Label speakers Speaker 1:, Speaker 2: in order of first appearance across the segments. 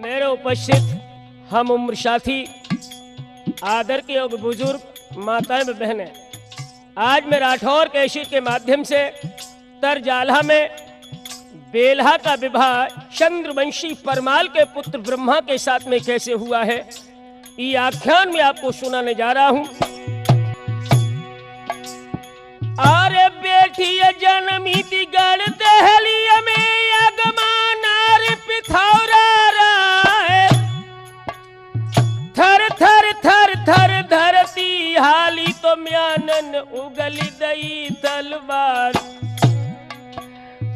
Speaker 1: मेरे उपस्थित हम उम्र साथी, आदर के योग बुजुर्ग, माताएं व बहनें, आज मैं राठौर कैसेट के माध्यम से तरजाला में बेल्हा का विवाह चंद्रवंशी परमाल के पुत्र ब्रह्मा के साथ में कैसे हुआ है, ये आख्यान में आपको सुनाने जा रहा हूं। अरे बेटी जनमी दिगड़ दहलिया में अगमानार पिथौरा राय, थर थर थर थर धरती हाली तो म्यानन उगली दई तलवार।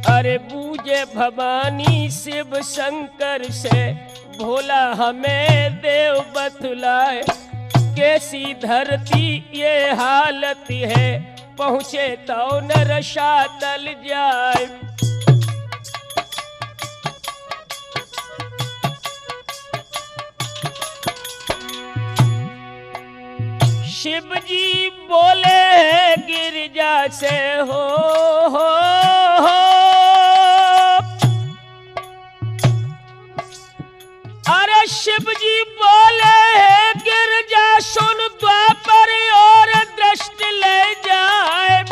Speaker 1: अरे बूझे भवानी शिव शंकर से भोला हमें देव बतलाए, कैसी धरती ये हालत है, पहुँचे तो नर शातल जाए। शिव जी बोले गिरजा से हो, अरे शिव जी बोले गिरजा सुन द्वापर और दृष्टि ले जाए।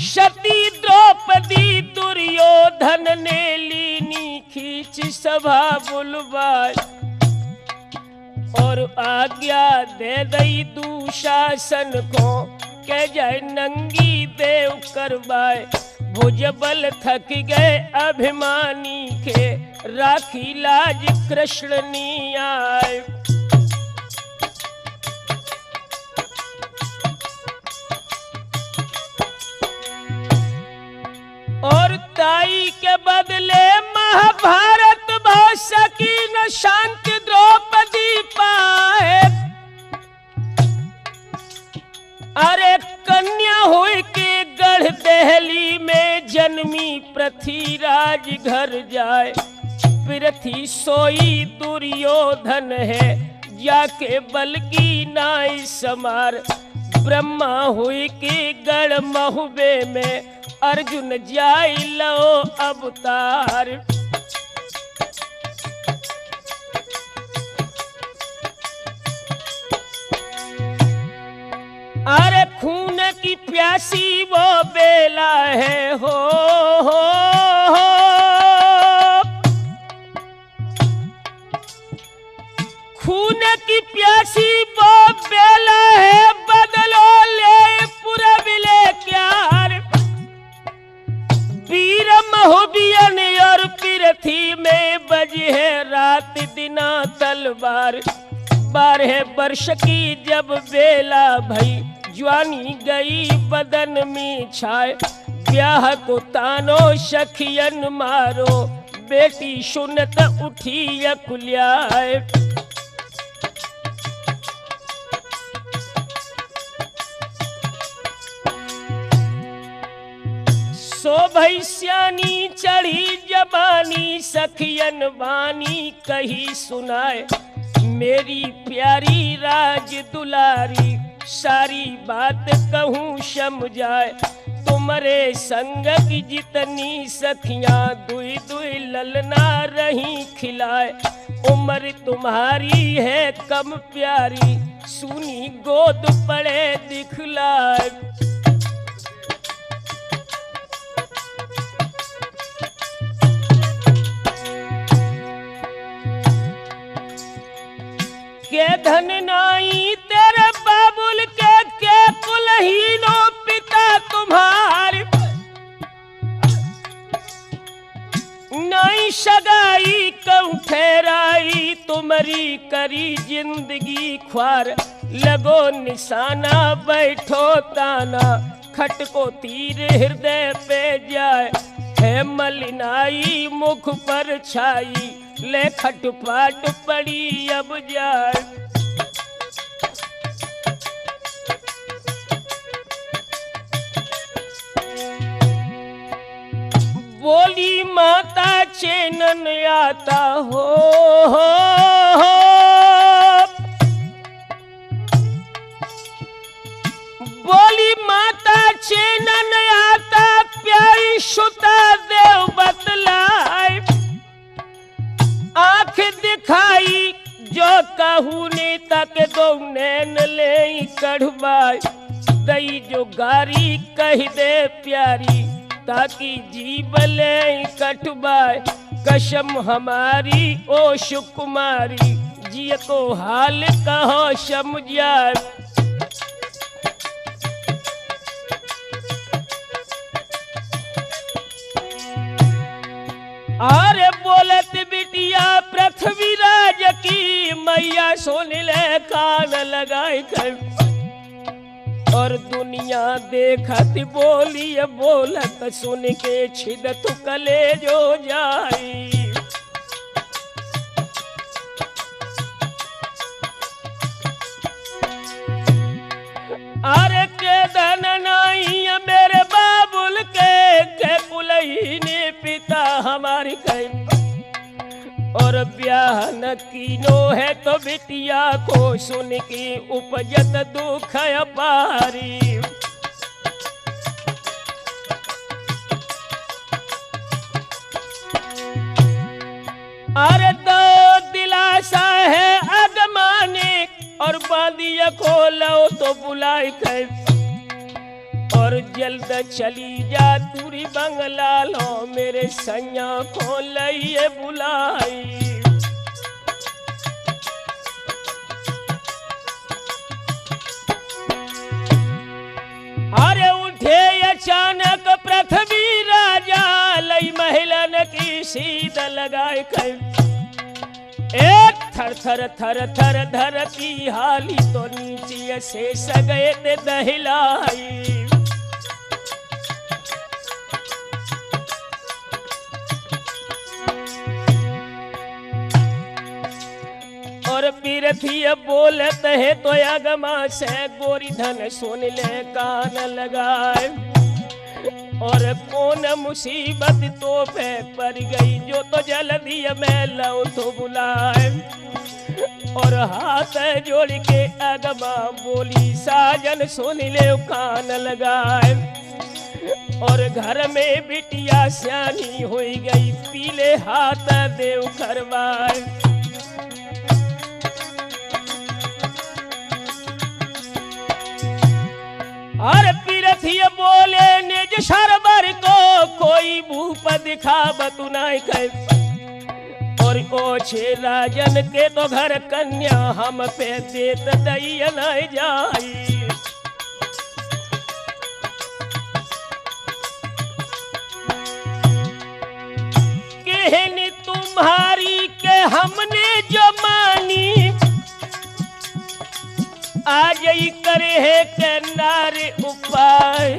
Speaker 1: सती द्रौपदी दुर्योधन ने लीनी खींच सभा बुलवाए, और आज्ञा दे दई दुशासन को के जाए नंगी देव करवाए। भुजबल थक गए अभिमानी के, राखी लाज कृष्ण नी आए। और ताई के बदले महाभारत बहुत सकी न शांति द्रौपदी पाए। अरे कन्या हुई के गढ़ दहली में जन्मी, पृथ्वीराज घर जाए। पृथ्वी सोई दुर्योधन है, जाके बल की नाई समार। ब्रह्मा हुई के गढ़ महुबे में, अर्जुन जाई लो अवतार। अरे खून की प्यासी वो बेला है हो, खून की प्यासी वो बेला है, बदलो ले पूरा बिले क्यार। वीर महुबियन और पृथ्वी में बजी है रात दिना तलवार। 12 वर्ष की जब बेला भई, ज्वानी गई बदन में छाए। ब्याह को तानो सखियन मारो, बेटी सुनत उठी अकुल्याए। सो भैस्यानी चढ़ी जबानी, सखियन वानी कही सुनाए। मेरी प्यारी राज दुलारी, सारी बात कहूँ समझाए। तुम्हारे संग की जितनी सखियां, दुई दुई ललना रही खिलाए। उम्र तुम्हारी है कम प्यारी, सुनी गोद पड़े दिखलाए। के धन नाई तेरे बाबुल के कुलहीनो पिता तुम्हारे। नाई सगाई कहूँ ठहराई, तुम्हारी करी जिंदगी ख्वार। लगो निशाना बैठो ताना, खटको तीर हृदय पे जाए। है मलिनाई मुख पर छाई, ले खटपाट पड़ी अब जाए। बोली माता चैनन आता हो, बोली माता चैनन आता, प्यारी सुता देव बतलाए। दिखाई जो कहू नेता के दो नैन ले कढ़वाई दई जो गारी कह दे प्यारी ताकि जीव ले कटवाए कसम हमारी ओ सुकुमारी जिय को हाल कहो समझाए। अरे बोलत बिटिया पृथ्वीराज की मैया सुन ले कान लगाई कर और दुनिया देखत बोली बोलत सुन के छिदत कलेजो जाई। अरे के धन नहीं मेरे बाबुल के कुलही ने पिता हमारी कहीं और ब्याह न कीनो है तो बिटिया को सुन की उपजत दुख अपारी। अरे दो दिलासा है अगमाने और बादिया को लो तो बुलाई कर और जल्द चली जा तुरी बंगला लो मेरे सैया को लइए बुलाई। अरे उठे अचानक पृथ्वी राजा लई महिलन की सीध लगाए कर एक थर थर थर थर धरती हाली तो नीचे से सगए ते दहिलाई। और पृथ्वी बोलत है तो अगमा से गोरी धन सुन ले कान लगाए और कौन मुसीबत तो पे पड़ गई जो तो जल्दी मैं लो तो बुलाए और हाथ जोड़ के अगमा बोली साजन सुन ले कान लगाए और घर में बिटिया सियानी हो गई पीले हाथ देव करवाए। और पृथ्वी बोले निज सरबर को कोई भूप दिखा बतुनाई कर और ओ छे राजन के तो घर कन्या हम पे देत दैया नहीं जाई। कहनी तुम्हारी के हमने जो मानी आज ही करे है के नारे उपाय।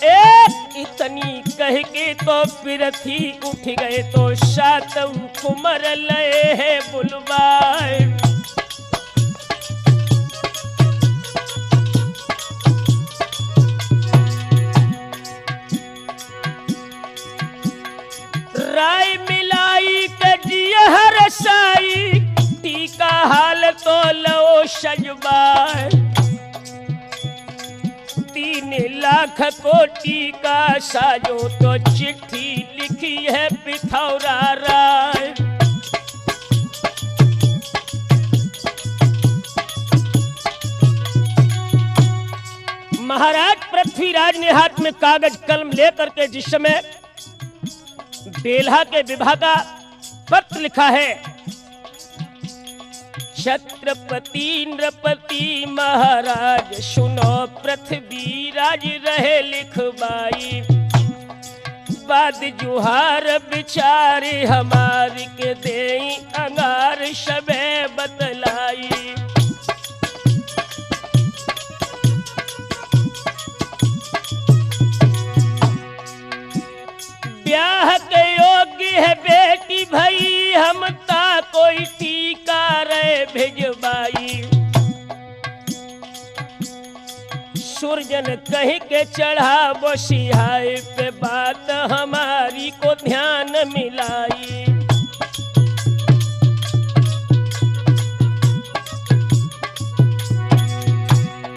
Speaker 1: एक इतनी कह के तो पृथ्वी उठ गए तो सात कुमर लए है बुलवाए। राय मिलाई के जिया रसाई टीका हाल तो लो सजबाए 3 लाख को टीका साजो तो चिट्ठी लिखी है पिथौरा राय। महाराज पृथ्वीराज ने हाथ में कागज कलम लेकर के जिस समय बेल्हा के विवाह का पत्र लिखा है छत्रपति नृपति महाराज सुनो पृथ्वी राज रहे लिखवाई बाद जुहार बिचारी हमारी के देई अंगार सबे बतलाई। ब्याह के योग्य है बेटी भई हम ता कोई टीका रे भिजवाई। सुरजन कहीं के चढ़ा बसिहाय पे बात हमारी को ध्यान मिलाई।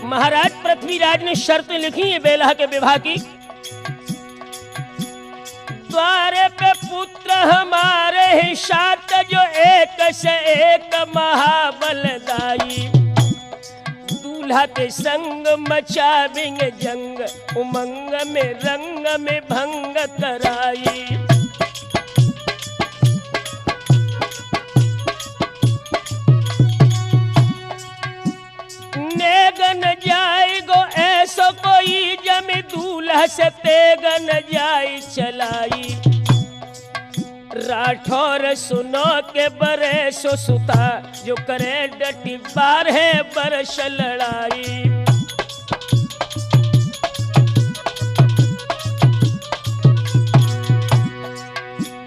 Speaker 1: महाराज पृथ्वीराज ने शर्त लिखी है बेल्हा के विवाह की। द्वारे पे पुत्र हमारे ही साथ बस एक महाबलदाई, दूल्हा के संग मचावेंगे जंग, उमंग में रंग में भंग कराई। नेगन जाएगो ऐसो कोई जमी, दूल्हा से तेगन जाई चलाई। राठौर सुनो के बरे सो सुता, जो करे डटी बार है बरस लड़ाई।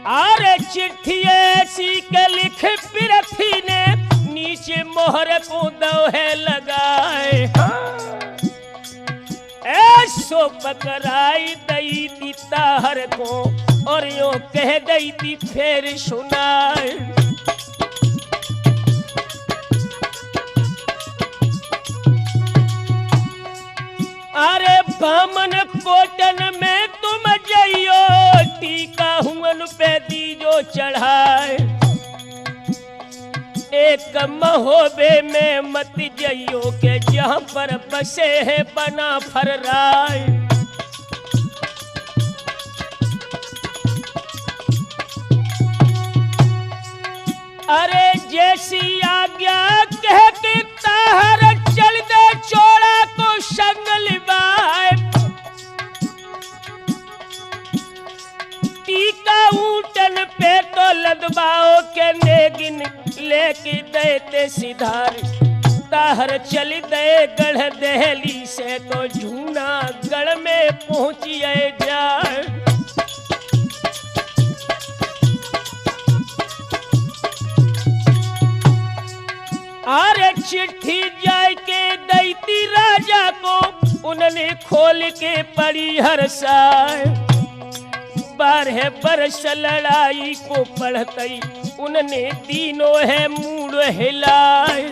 Speaker 1: आरे चिट्ठी ऐसी के लिख पिरथी ने, नीचे मोहर को दोहे लगाए। ऐसो पकड़ाई दई दी ताहर को, और यो कह दई थी फिर सुनाए। अरे बामन कोटन में तुम जइयो, टीका हुअन पे दीजो चढ़ाए। एक महोबे में मत जइयो, के जहाँ पर बसे है बना फर्राए। अरे जैसी आज्ञा कह के ताहर, चल दे चोड़ा को संग लिबाए। टीका ऊटन पे तो लदबाओ के, नेगिन लेके देते सिधार। ताहर चल दे गढ़ दहली से, तो झूना गढ़ में पहुंचिए जाए। अरे चिट्ठी जाय के दैती राजा को, उन्होंने खोल के पड़ी हरसाए। 12 बरस लड़ाई को पढ़तई, उन्होंने तीनों है मूड हिलाए।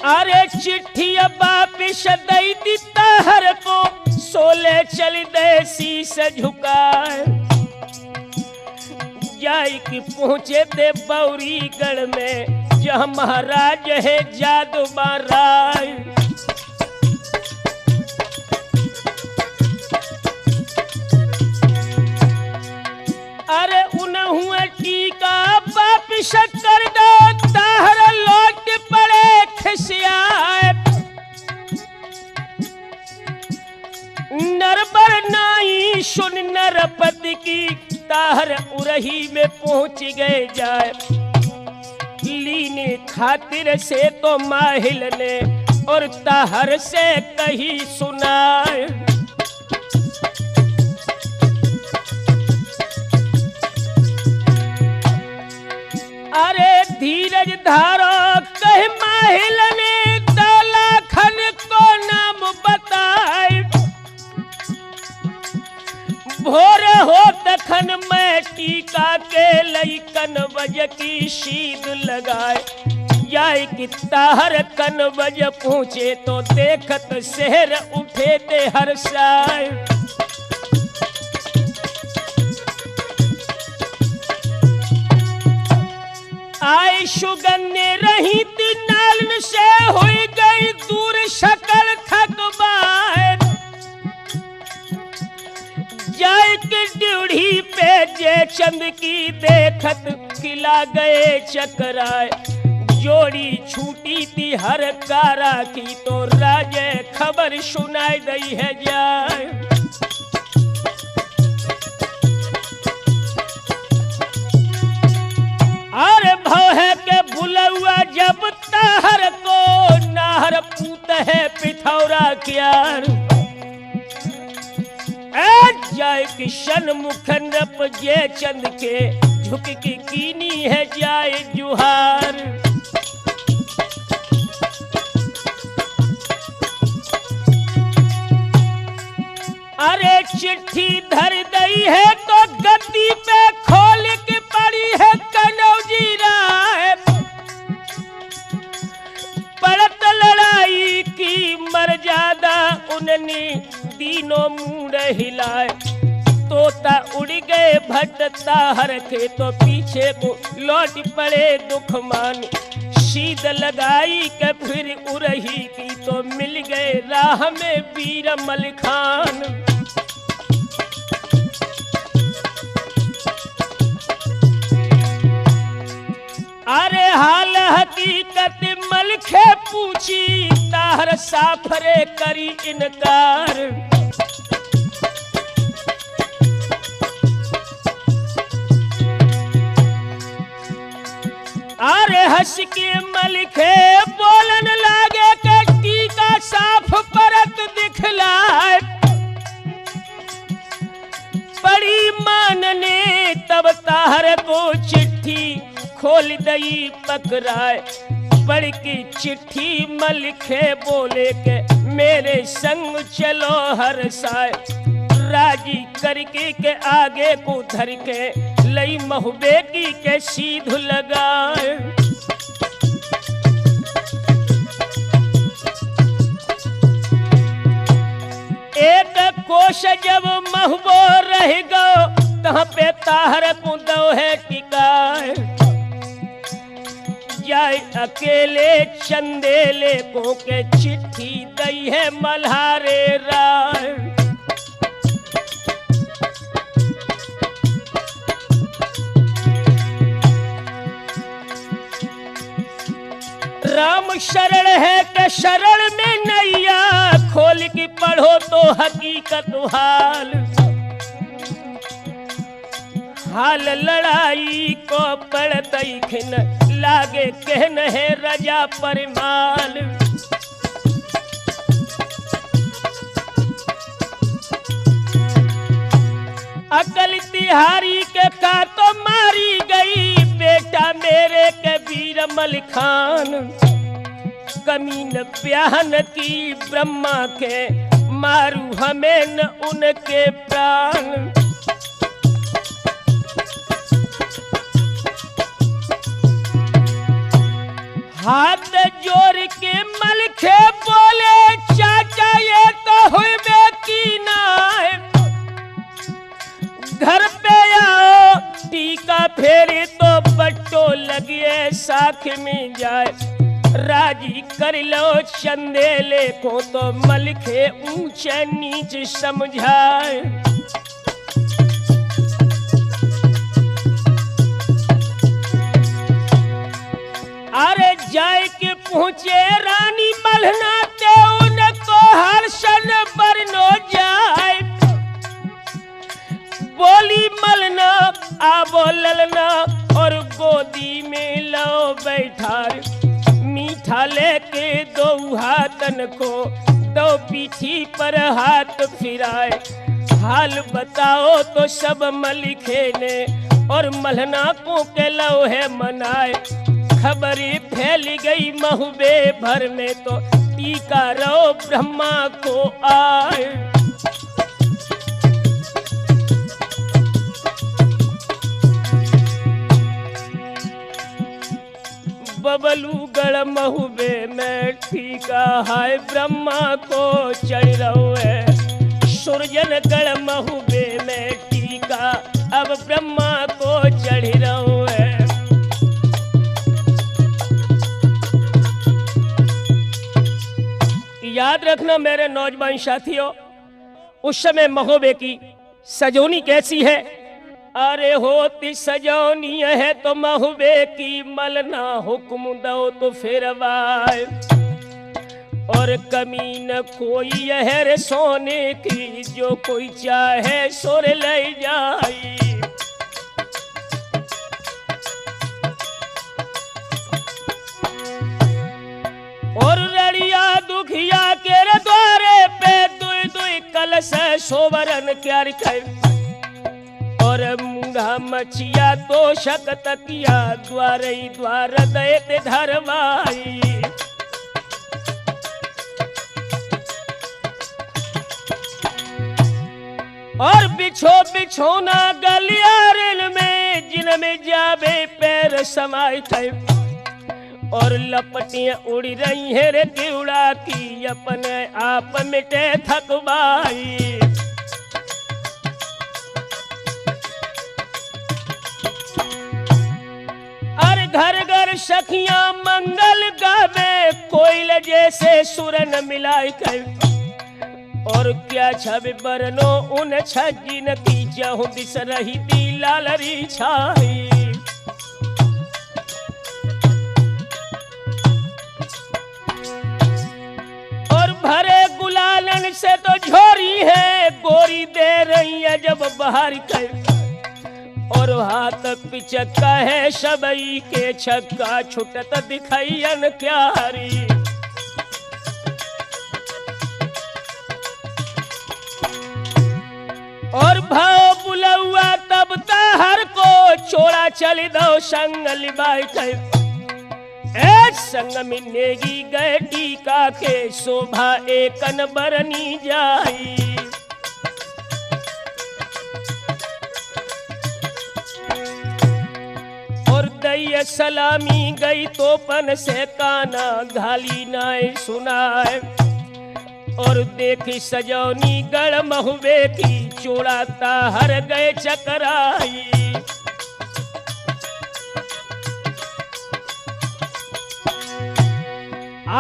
Speaker 1: अरे चिट्ठी वापिस दई दी ताहर को, 16 चल दे शीश झुकाए। जाई कि पहुंचे थे बौरीगढ़ में, जहाँ महाराज है जादूबा राय। अरे उन्होंने टीका वापिस कर दो, ताहर लौट पड़े खिसियाए। नरबर नाई सुन नरपति की, ताहर उरही में पहुंच गए जाए। लीने खातिर से तो माहिल ने, और ताहर से कही सुनाए। अरे धीरज धारो कह माहिल ने, दौला खन को नाम बताए। भोर हो तखन मैं टीका के लइकन बज की शीद लगाए। जाय कि ताहर कन बज पहुंचे, तो देखत शहर उठे ते हर्षाए। आई सुगन्ने रही थी नालन से, हुई गई दूर शकल थकबाए। जाय के ड्यूढ़ी पे जे चंद की देखत, खिला गए चकराए। जोड़ी छूटी थी हर कारा की, तो राजे खबर सुनाई दई है जाए। अरे भव है के बुलौआ जब ताहर को, नाहर पूत है पिथौरा क्यार। जाय किशन मुख नप जे चंद के, झुक की कीनी है जाय जुहार। अरे चिट्ठी धर दई है, तो गद्दी पे खोल के पड़ी है कनौजी राय। पड़त लड़ाई की मर्यादा उनने तीनों मुंड हिलाए। तोता उड़ गए भटता हर के तो पीछे को लौट पड़े दुख मान। शीद लगाई के फिर उरही की तो मिल गए राह में वीर मलिखान। अरे हाल हकीकत मलखे पूछी ताहर साफरे करी इनकार। अरे हंस के मलखे बोलन लागे के टीका साफ परत दिखलाए। बड़ी मान ने तब ताहर को चिट्ठी खोल दई पकड़ाए। पढ़ की चिट्ठी मलखे बोले के मेरे संग चलो हर साए। राजी करके के आगे को धर के लई महुबे की के सीध लगाए। एक कोश जब महबो रह गो तहाँ पे ताहर को दो है टिकाए। जाए अकेले चंदेले को के चिट्ठी दई है मल्हारे राय। राम शरण है के शरण में नैया खोल की पढ़ो तो हकीकत हाल। हाल लड़ाई को पढ़तई खिन लागे कहन है रजा परमाल। अकल तिहारी के का तो मारी गई बेटा मेरे के वीर मलिखान। कमीन ब्याहन की ब्रह्मा के मारू हमें न उनके प्राण। हाथ जोड़ के मलखे बोले चाचा ये तो हुई बेटी ना। घर पे आओ टीका फेरी तो बट्टो लगिए साख में जाए। राजी कर लो चंदेले को तो मलखे ऊंचे नीच समझाए। अरे जाए के पहुंचे रानी मलहना ते उनको हर्षण बरनो जाए। बोली मलना आबो ललना और गोदी में लो बैठार। मीठा लेके दो हाथन को दो पीठी पर हाथ फिराए। हाल बताओ तो सब मलिखे ने और मलहना को के लो है मनाए। खबरी फैल गई महुबे भर में तो टीका रो ब्रह्मा को आए। बबलूगढ़ महुबे में टीका हाय ब्रह्मा को चढ़ रहो है। सुरजनगढ़ महुबे में टीका अब ब्रह्मा को चढ़ रहो है। याद रखना मेरे नौजवान साथियों, उस समय महोबे की सजोनी कैसी है। अरे होती सजोनी है तो महुबे की मलना हुक्म दो तो फिर वाय। और कमी न कोई है सोने की जो कोई चाहे सोर ले जाई। और रड़िया दुखिया के द्वारे पे दुई दुई कलश सोवरन क्या कर। और मूंगा मछिया तो शक तकिया द्वार द्वार दैत धरवाई। और बिछो बिछोना गलियारन में जिनमें जाबे पैर समाये थे। और लपटियां उड़ रही है रे कीड़ा की अपने आप मिटे थकबाई। अरे घर घर सखियां मंगल गावे कोयल जैसे सुर न मिलाई कर। और क्या छब बरनो उन छजिन की जहु दिस रही दी लालरी छाई। और भरे गुलालन से तो झोरी है गोरी दे रही है जब बाहर कर। और हाथ पिचक्का है सबई के छक्का छुटत दिखाइयन क्यारी। और भाव बुलौआ तब ताहर को छोड़ा चली दो संग लिबाई कर। संग मिलेगी गए टीका के शोभा एकन बरनी जाई। और दैय सलामी गई तोपन से काना घाली नाय सुनाए। और देखी सजौनी गढ़ महुबे की चोड़ा ताहर गए चकराई।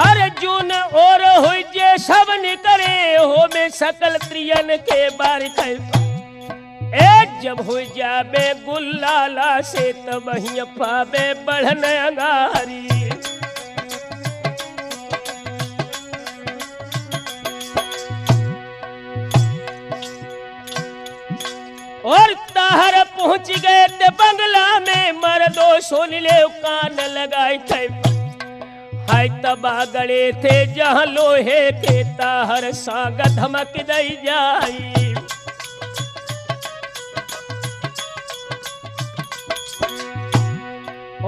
Speaker 1: अर्जुन और हुई जे सब निकरे हो में सकल त्रियन के बार कर। जब हो जाबे गुल्लाला से तब ही पाबे बढ़न अंगारी। और ताहर पहुंच गए ते बंगला में मर्दो सुन ले कान लगाए थे। हाय तबा गड़े थे जहां लोहे के ताहर साग धमक दई जाई।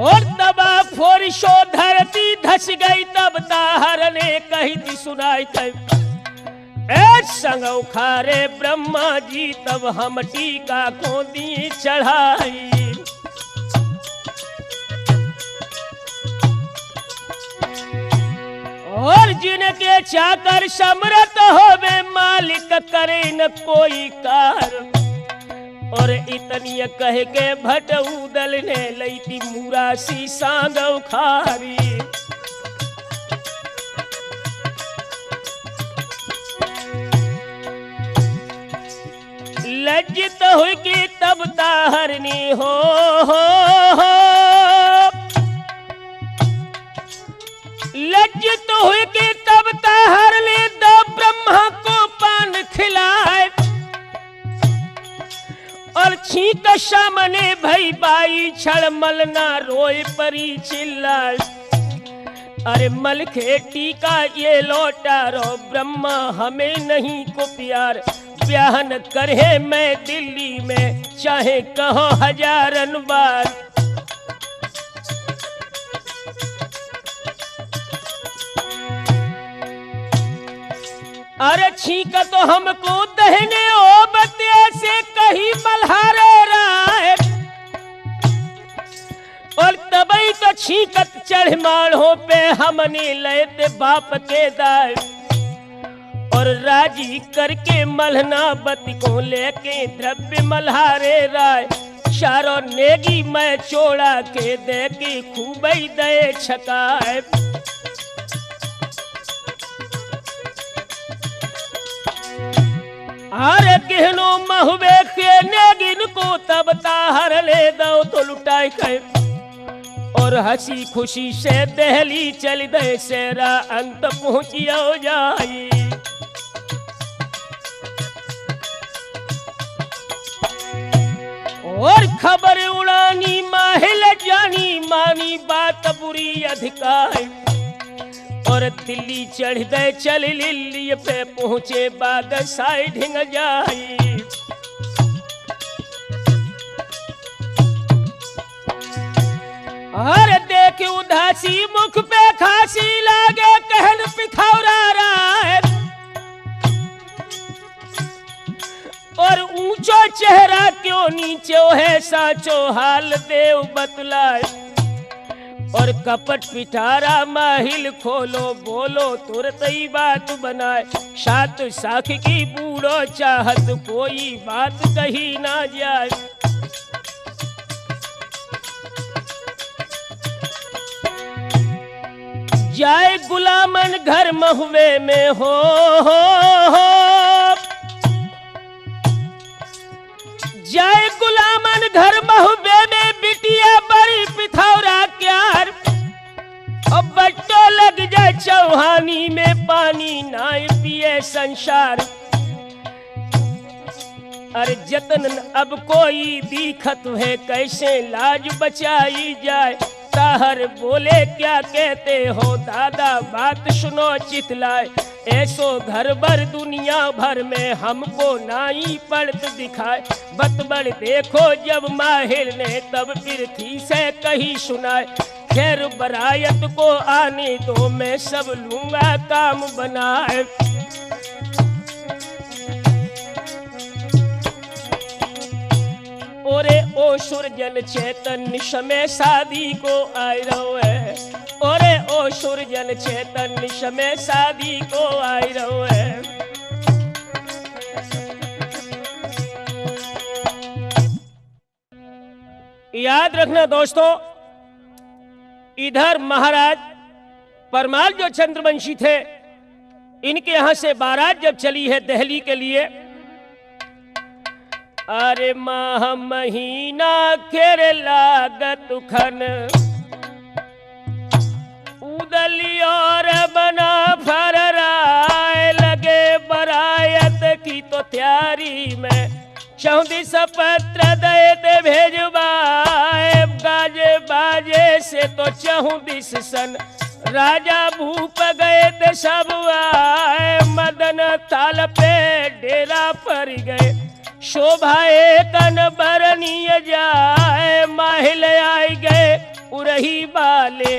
Speaker 1: और तबा फोरिशो धरती धस गई तब ताहर ने कही थी सुनाई थे। संग उखारे ब्रह्मा जी तब हम टीका को दी चढ़ाई। और जिनके चाकर समरत होवे मालिक करे न कोई कार। और इतनी कह के भटऊदल ने लईती मुरासी सांग उखारी। लज्जित हुई कि तब ताहरनी हो। लज्जित हुई कि तब ताहर ने दो ब्रह्मा को पान खिलाए। और छींक सामने भई बाई छड़ मलना रोए परी चिल्लाए। अरे मल खे टीका ये लौटा रो ब्रह्मा हमें नहीं को प्यार। ब्याहन करे मैं दिल्ली में चाहे कहो हजारन बार। अरे छींक तो हमको दहने ओ बत्ते से कहीं मल्हारे राय। और तबई तो छींकत चढ़ माढ़ों पे हमने लेते बाप के दाय। और राजी करके मलहना बती को लेके द्रव्य मल्हारे राय। चारों नेगी मैं चोड़ा के दे के खूबई दे छकाए। अरे गहनो महुबे के नेगिन को तब ताहर ले दो तो लुटाई के। और हंसी खुशी से दहली चल दे सेरा अंत पहुंचिया जाई। और खबर उड़ानी माहिल जानी मानी बात बुरी अधिकारी। और दिल्ली चढ़ गए चल लिल्ली पे पहुंचे बाद साई ढिंग जाई। और देख उदासी मुख पे खांसी लागे कहन पिखौरा रहा। और ऊंचो चेहरा क्यों नीचो है साचो हाल देव बतलाए। और कपट पिटारा माहिल खोलो, बोलो तुरंत ही बात बनाए। सात साख की बूढ़ो चाहत, कोई बात कही ना जाए। जाए गुलामन घर महुए में हो, जाए गुलामन घर महुए में, बिटिया बड़ी पिथौरा क्यार। अब बट्टो लग जाए चौहानी में, पानी ना पिए संसार। अरे जतन अब कोई दिखत है, कैसे लाज बचाई जाए। ताहर बोले क्या कहते हो दादा, बात सुनो चितलाए। ऐसो घर भर दुनिया भर में, हमको नाई पड़त दिखाए। बतबड़ देखो जब माहिर ने, तब पृथ्वी से कही सुनाए। खैर बरायत को आने दो, मैं सब लूंगा काम बनाए। ओरे ओ सुरजन चैतन्य समय शादी को आए रहो है। ओरे ओ सुरजन चैतन्य समय शादी को आए रहो है। याद रखना दोस्तों, इधर महाराज परमाल जो चंद्रवंशी थे, इनके यहां से बारात जब चली है दिल्ली के लिए। अरे माह महीना खेर लागत खन, उदली और बना फरराए। लगे बरायत की तो तैयारी में, 34 पत्र देते भेजवाए। गाजे बाजे से तो 34 सन, राजा भूप गए थे सब आए। मदन ताल पे डेरा पर गए, शोभाए कन बरनीय जाए। माहिल आए गए उरही बाले,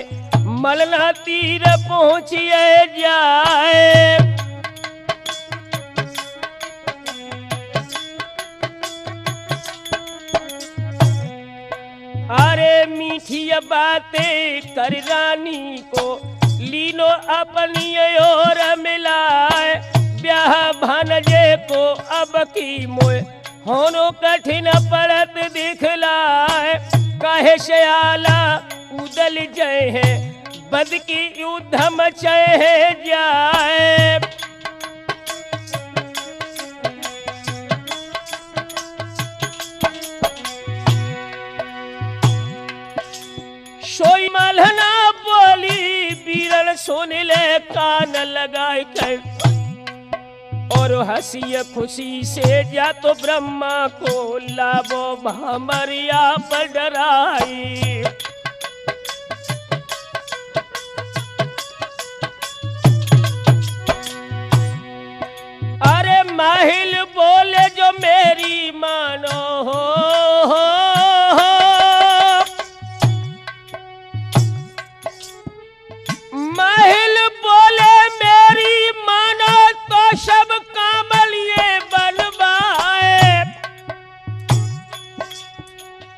Speaker 1: मलना तीर पहुंचिए जाए। अरे मीठी बातें कर रानी को, लीनो अपनी ओर मिलाए। ब्याह भानजे को अब की मोए, होनो कठिन परत दिखलाए। काहे शयाला उदल जय है, बद की युद्ध मचे है जाए। सोई मलहना बोली, बीरन सुन ले कान लगाए कर। और हंसी खुशी से जा तो ब्रह्मा को, लाभो भमरिया पर डराई। अरे माहिल बोले जो मेरी मानो हो, माहिल बोले मेरी मानो तो सब काम लिए बनवाए।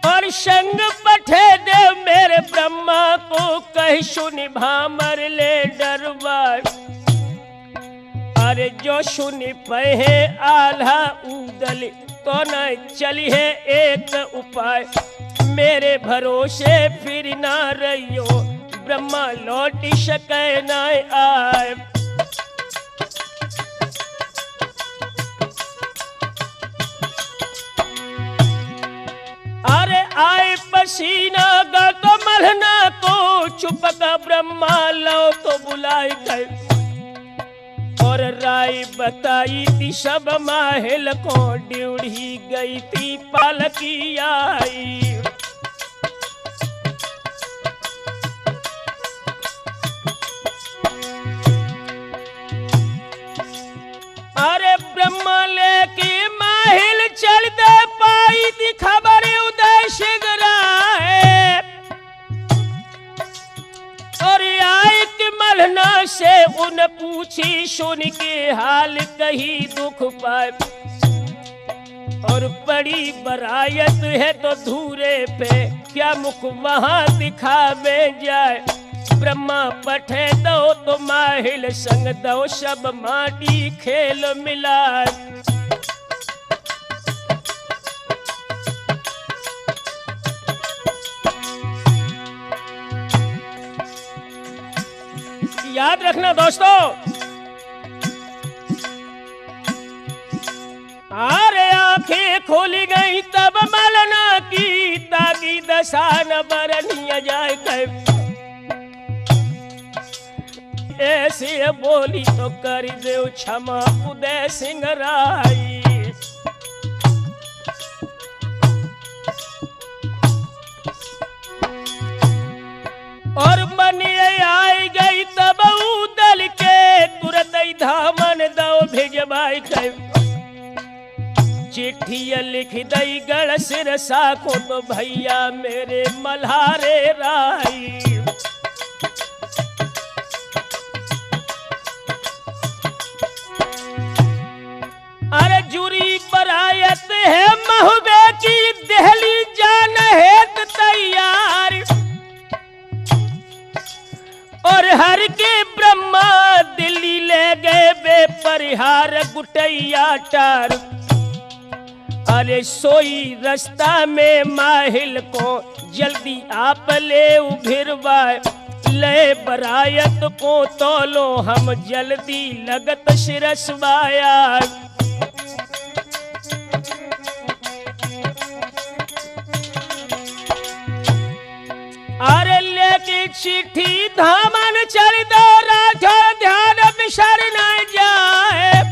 Speaker 1: और संग पठे दे मेरे ब्रह्मा को, कही सुनि भामर ले डरवाए। अरे जो सुनि पहे आल्हा उदल, तो न चली है एक उपाय। मेरे भरोसे फिर ना रहियो, ब्रह्मा लौट सके न आए। अरे आए पसीना गा तो मलहना को, चुपका ब्रह्मा लो तो बुलाई गए। और राय बताई थी सब माहिल को, ड्यूढ़ी गई थी पालकी आई। अरे ब्रह्मा लेके माहिल चल दे पाई थी खबर उदय शिगराए। और आए कि मलहना से उन पूछी, सुन के हाल कही दुख पाए। और बड़ी बरायत है तो धूरे पे क्या मुख वहां दिखावे जाए। ब्रह्मा पठे दो तो माहिल संग दो सब माटी खेल मिलाए। याद रखना दोस्तों, अरे आंखें खोली गई तब मलना की, ताकि दशा न बरनिया जाए कब। ऐसे बोली तो कर दे क्षमा उदय सिंह राई। और मनिए आई गई तब उदल के, तुरंत धामन दो भिजवाई कर। चिट्ठिया लिख दई गढ़ सिरसा को तो भैया मेरे मल्हारे राई। अरे जुरी बरायत है महुबे की, दहली जान हेत तैयार। और हर के ब्रह्मा दिल्ली ले गए बेपरिहार गुटैया टार। अरे सोई रास्ता में माहिल को जल्दी आप ले उभिरवाए। ले बरायत को तोलो हम जल्दी लगत शिरसवाया। अरे लेके चिट्ठी धामन चल दो राठौर, ध्यान बिसर न जाए।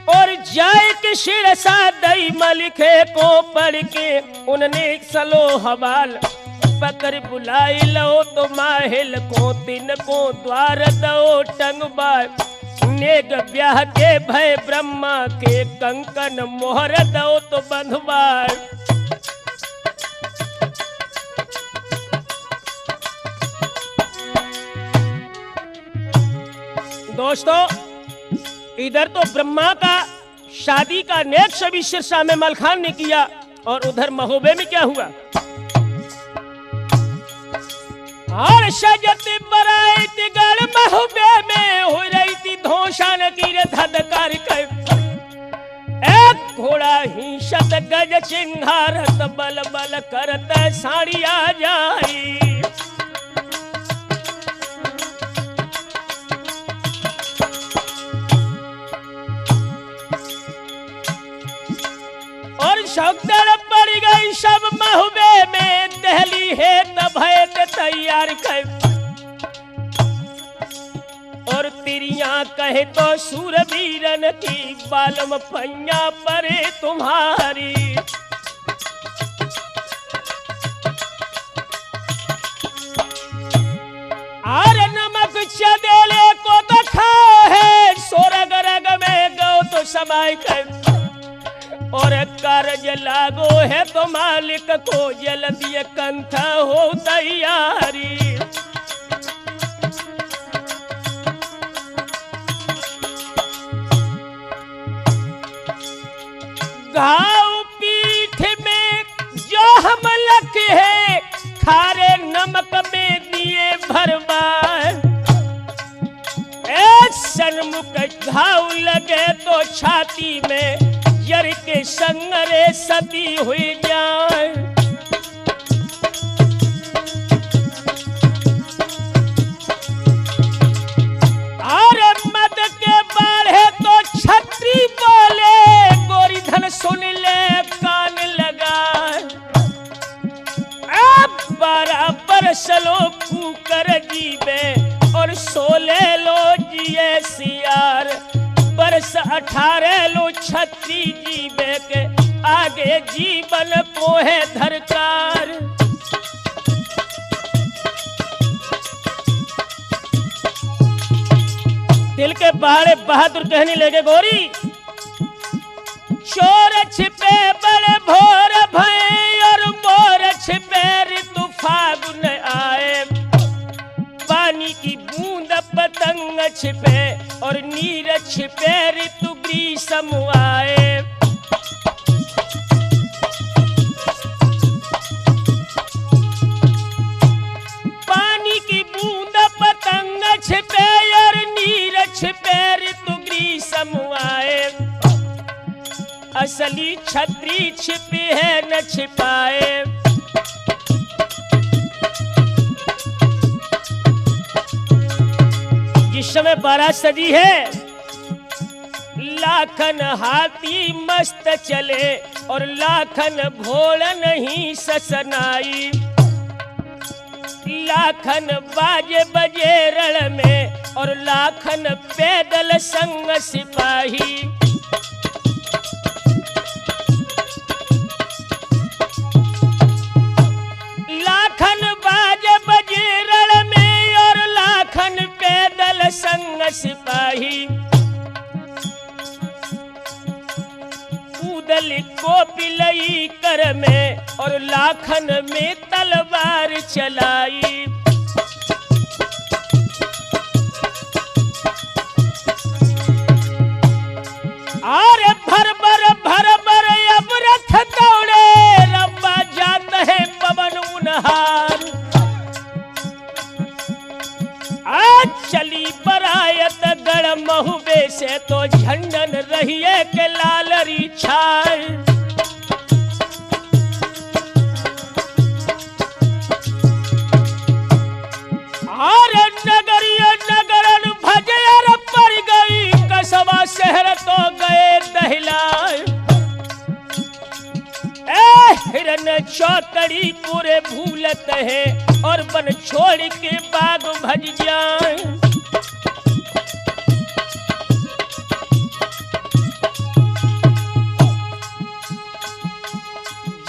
Speaker 1: और जाए कि शिरसा दई मलिखे को पढ़ के, उनने सलो हवाल पकड़ बुलाई लो तो माहिल को तीन को द्वार दो टंगबार। नेग ब्याह के भय ब्रह्मा के कंकन मोहर दो तो बंधवार। दोस्तों, इधर तो ब्रह्मा का शादी का नेक सभी सिरसा में मलखान ने किया, और उधर महोबे में क्या हुआ। और सजत बरात गढ़ महोबे में हो रही थी धोषण की धदकार कर। एक घोड़ा ही शत गज चिन्हारत बल बल करत साड़िया जाई। और शौकदड़ पड़ गई सब महुबे में, दहली है तब है तैयार कर। और तिरियां कहे तो सूरवीरन की, बालम पैया परे तुम्हारी। आर नमक चदेले को तो खाओ है, सोरग रग में गो तो समाई कर। और कार्य लागो है तो मालिक को जल्दी कंठ हो तैयारी। घाव पीठ में जो हम लख है, खारे नमक में दिए भरवार। एक सन्मुख घाव लगे तो छाती में, जर के संगरे सती हुई जाए। अरे मद के बाढ़े तो छत्री बोले, गोरी धन सुन ले कान लगा। अब 12 बरस लो कुकर जीवे, और 16 लो जिए सियार। बरस 18 लो छत्री जीवे के, आगे जीवन को है धरकार। दिल के पहाड़े बहादुर कहने लगे गोरी। चोर छिपे बड़े भोर भय, और मोर छिपे ऋतु फागुन आए। पानी की बूंद पतंग छिपे, और नीर छिपे ऋतु ग्रीष्म आए। असली छतरी छिपी है न छिपाए। जिस समय बारात सजी है, लाखन हाथी मस्त चले और लाखन घोड़ नहीं ससनाई। लाखन बाजे बजे रण में और लाखन पैदल संग सिपाही। लाखन बाजे बजे रण में और लाखन पैदल संग सिपाही। उदल को पिलई कर में और लाखन में तलवार चलाई। अरे भर बर अब रथ दौड़े, रब्बा जात है पवन उनहार। आज चली बरायत गढ़ महुबे से तो झंडन रहिए के लालरी छाए। और नगरन भजयर पर गई, कसबा शहर तो गए दहिलाए। हिरन चौकड़ी पूरे भूलत है और बन छोड़ के बाग भज जाए।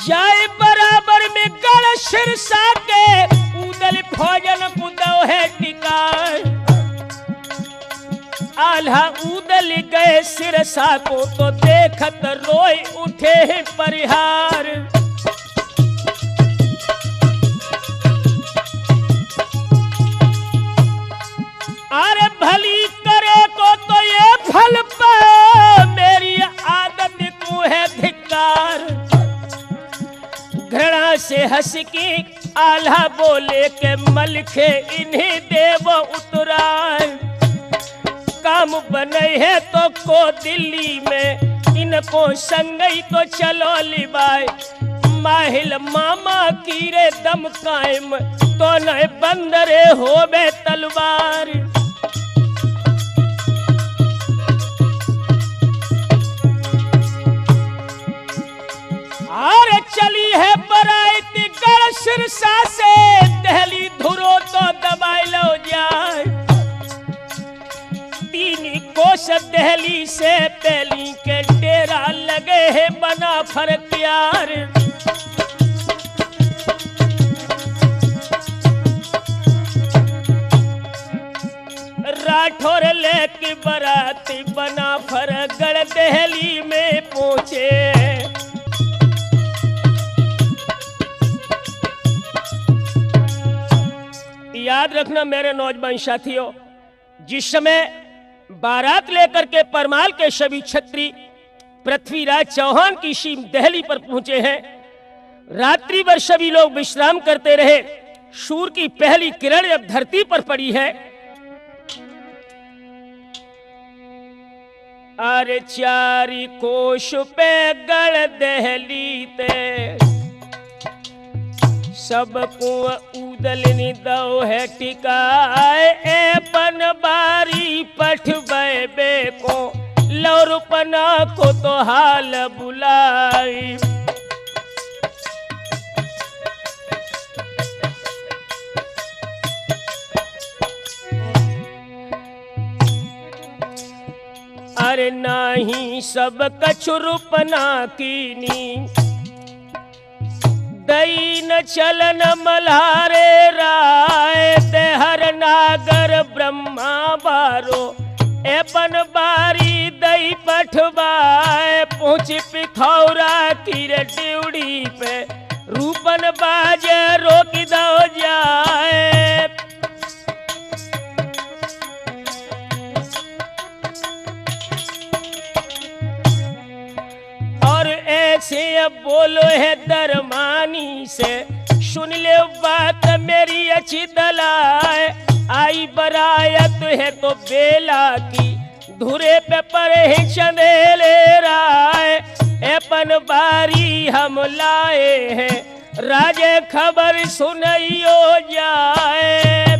Speaker 1: जाए बराबर में गढ़ सिरसा के, उदल भोजन कुदो है टिकाए। आल्हा उदल गए सिरसा को तो देखत रोए उठे हैं परिहार। अरे भली करे को तो ये फल पाए, मेरी आदत को है धिक्कार। घृणा से हंस के आल्हा बोले के मलखे इन्हीं देव उतराए। काम बने है तो को दिल्ली में, इनको संगई तो चलो लिबाए। माहिल मामा कीरे दम कायम, तो न बंदरे होबे तलवार। अरे चली है बरात गढ़ सिरसा से, दहली धुरो तो दबाई लो जाए। तीन कोस दहली से पहली के डेरा लगे है बना फर प्यार। राठौर लेके बराती बना फर गढ़ दहली में पहुंचे। याद रखना मेरे नौजवान साथियों, जिस समय बारात लेकर के परमाल के सभी छत्री पृथ्वीराज चौहान की सीम दहली पर पहुंचे हैं। रात्रि भर सभी लोग विश्राम करते रहे। सूर्य की पहली किरण जब धरती पर पड़ी है, अरे चारी कोश पे गढ़ दहली ते, सबको उदल निदो है टिकाए। ए पन बारी पठ बे को लौरपना को तो हाल बुलाई। अरे नाही सब कछु रूपना कीनी, दई न चलन मल्हारे राय। तेहर नागर ब्रह्मा बारो, एपन बारी दई पठवाए। पहुंच पिखौरा की ड्यूड़ी पे, रूपन बाजे रोक दो जाए। और ऐसे अब बोलो है दरमानी से, सुन ले बात मेरी अच्छी दलाए। आई बरायत है तो बेला की, धुरे पे पर ही चंदेले राय। अपन बारी हम लाए हैं, राजे खबर सुनइयो जाए।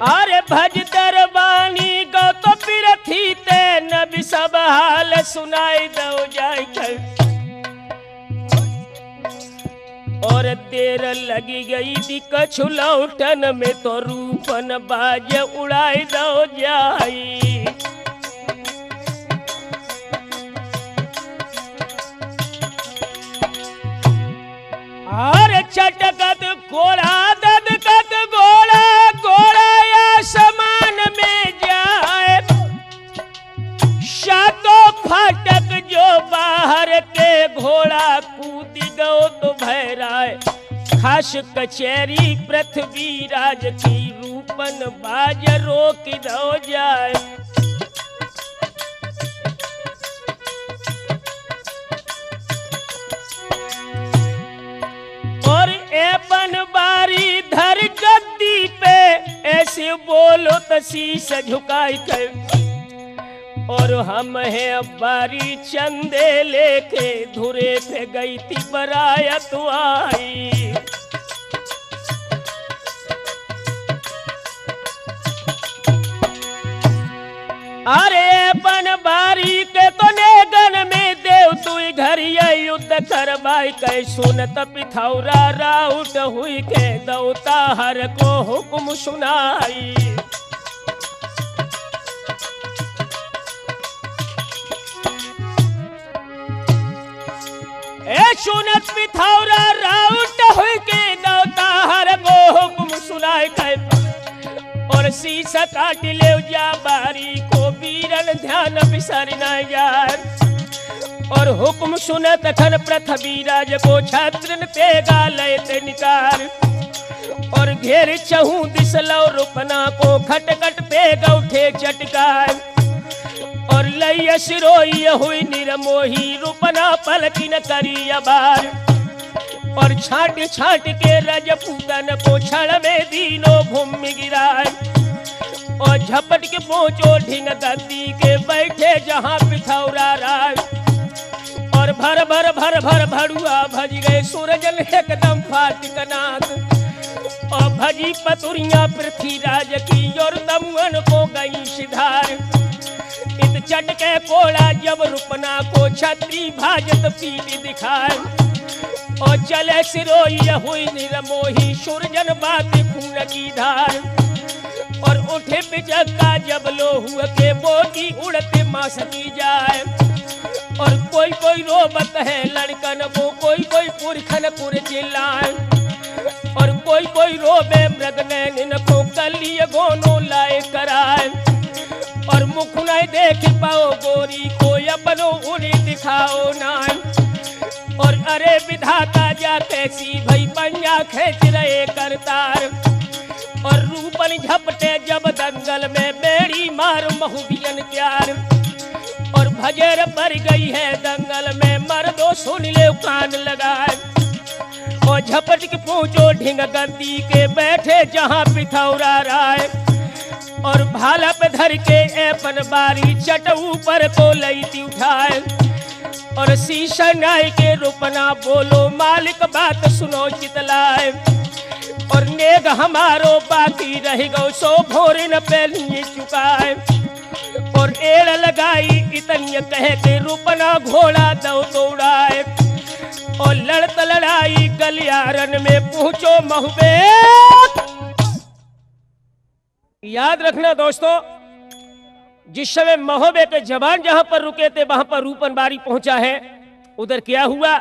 Speaker 1: अरे भज दरबानी गौ तो पिरथी ते नबी सब हाल सुनाई दो जाए कर। और देर लगी गई दी कछु लौटन में तो रूपन बाज उड़ाई दो जाई। और चटकत घोड़ा ददकत घोड़ा घोड़ा आसमान में जाए। शातो फाटक जो बाहर के घोड़ा कूदी गो तो भैराए। खास कचेरी पृथ्वी राज की रूपन बाज रोक दो जाए। और एपन बारी धर गद्दी पे ऐसे बोलो तो शीश झुकाई कर। और हम है बारी चंदे लेके धुरे पे गई थी बरायत आई। अरे पन बारी के तो नेगन में देव तू घर युद्ध करवाई कै। सुनत पिथौरा राउट हुई के दौता हर को हुक्म सुनाई। सुनत पिथौरा राउट हुई के दौता हर को हुक्म सुनाई कै। और शीशा काट ले जा बारी को वीरन ध्यान बिसर न जाए। और हुक्म सुनत खन पृथ्वी राज को छात्रन पे गालते निकार। और घेर चहू दिसलो रूपना को खटखट पे गौठे चटकार। और लय सिरोई हुई निर्मोही रूपना पलकिन करी अबार। और छाट छाट के रजपूतन को क्षण में दीनो भूमि गिराए। और झपट के पहुंचो ढिंग गद्दी के बैठे जहां पिथौरा राय। और भर भर भर भर भड़ुआ भज गए सूरजन एकदम फाटिक नाक। और भजी पतुरिया पृथ्वीराज की और दमुअन को गई सिधार। इत चटके कोड़ा जब रूपना को छत्री भाजत पीट दिखाए। और चले सिरोई हुई निर्मोही सुरजन बात खून की धार। और उठे पिचक्का जब लोहुआ के बोटी उड़ते मास की जाए। और कोई कोई रोबत है लड़कन वो कोई कोई पुरखन पुर चिल्लाए। और कोई कोई रोबे मृग नैन को कलिय गोनो लाए कराए। और मुख नहीं देख पाओ गोरी को अपनो उड़ी दिखाओ नाय। और अरे विधाता जा कैसी भई पंजा खेच रहे करतार। और रूपन झपटे जब दंगल में बेड़ी मार महुबियन प्यार। और भजेर पर गई है दंगल में मर्दो सुन ले कान लगाए। और झपट के पहुंचो ढिंग गद्दी के बैठे जहां पिथौरा राय। और भाला पे धर के अपन बारी चटऊ पर को लईती उठाए। और शीशा नाई के रूपना बोलो मालिक बात सुनो चितलाए। और नेग हमारो बाकी रह गो सो भोरे न पहलिए चुकाए। और एड़ लगाई इतनी कह के रूपना घोड़ा दौ दौड़ाए। और लड़त लड़ाई गलियारन में पहुंचो महुबे। याद रखना दोस्तों, जिस समय महोबे के जवान जहां पर रुके थे वहां पर रूपन बारी पहुंचा है। उधर क्या हुआ?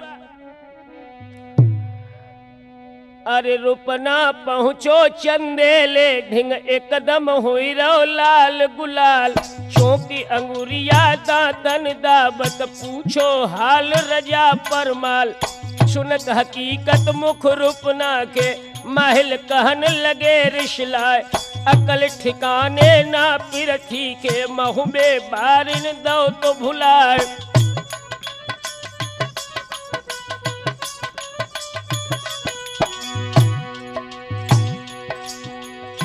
Speaker 1: अरे रूपना पहुंचो चंदेले ढिंग एकदम हुई रो लाल गुलाल। चौकी अंगुरिया दातन दाबत पूछो हाल रजा परमाल। सुनत हकीकत मुख रूपना के महल कहन लगे रिशलाए। अकल ठिकाने ना पिरथी के महुबे बारिन दो तो भुलाए।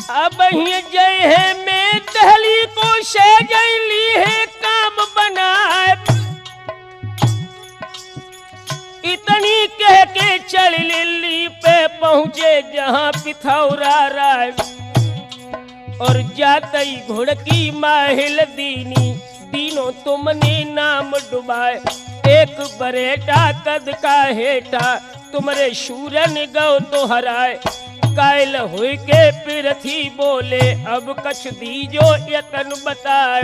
Speaker 1: अब ही जय है मैं दहली को से जैली है काम बनाए। इतनी कह के चल लिल्ली पे पहुंचे जहां पिथौरा राय। और जातई घुड़की माहिल दीनी दीनों तुमने नाम डुबाए। एक बरेटा कद का हेटा तुमरे शूरन गौ तो हराए। कायल हुई के पिरथी बोले अब कछ दीजो यतन बताए।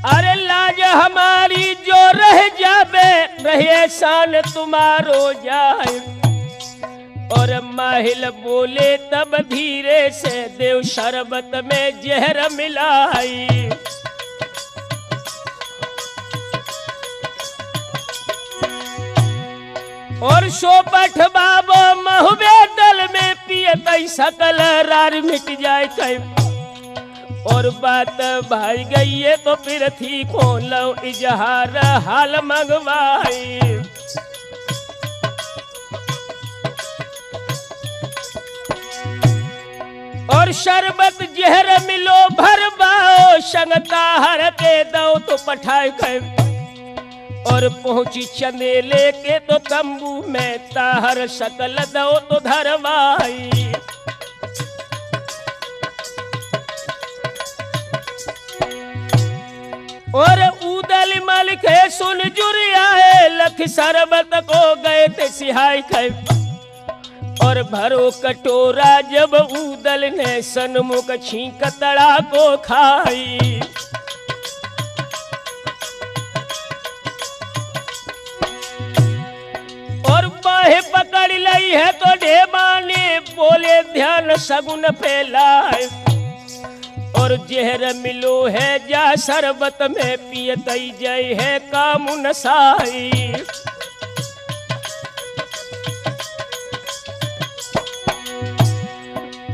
Speaker 1: अरे लाज हमारी जो रह जावे रहे शान तुम्हारो जाए। और माहिल बोले तब धीरे से देव शरबत में जहर मिलाई। और सोपठ बाबो महुबे दल में पियत सकल रार मिट जाए कई। और बात भाई गई है तो फिर थी को लो इजहार हाल मंगवाई। और शरबत जहर मिलो भरबाओ संगता हर के दो तो पठाए कई। और पहुंची चंदेले के तो तंबू में ताहर सकल दो तो धरवाई। और उदल मलिक है सुन जुरिया है लख शरबत को गए थे सिहाई खाई। और भरो कटोरा जब उदल ने सनमुख छींक तड़ा को खाई। पकड़ लई है तो ढेबाने बोले ध्यान सगुन फैलाए। और जहर मिलो है जा शरबत में पियत जय है काम नसाई।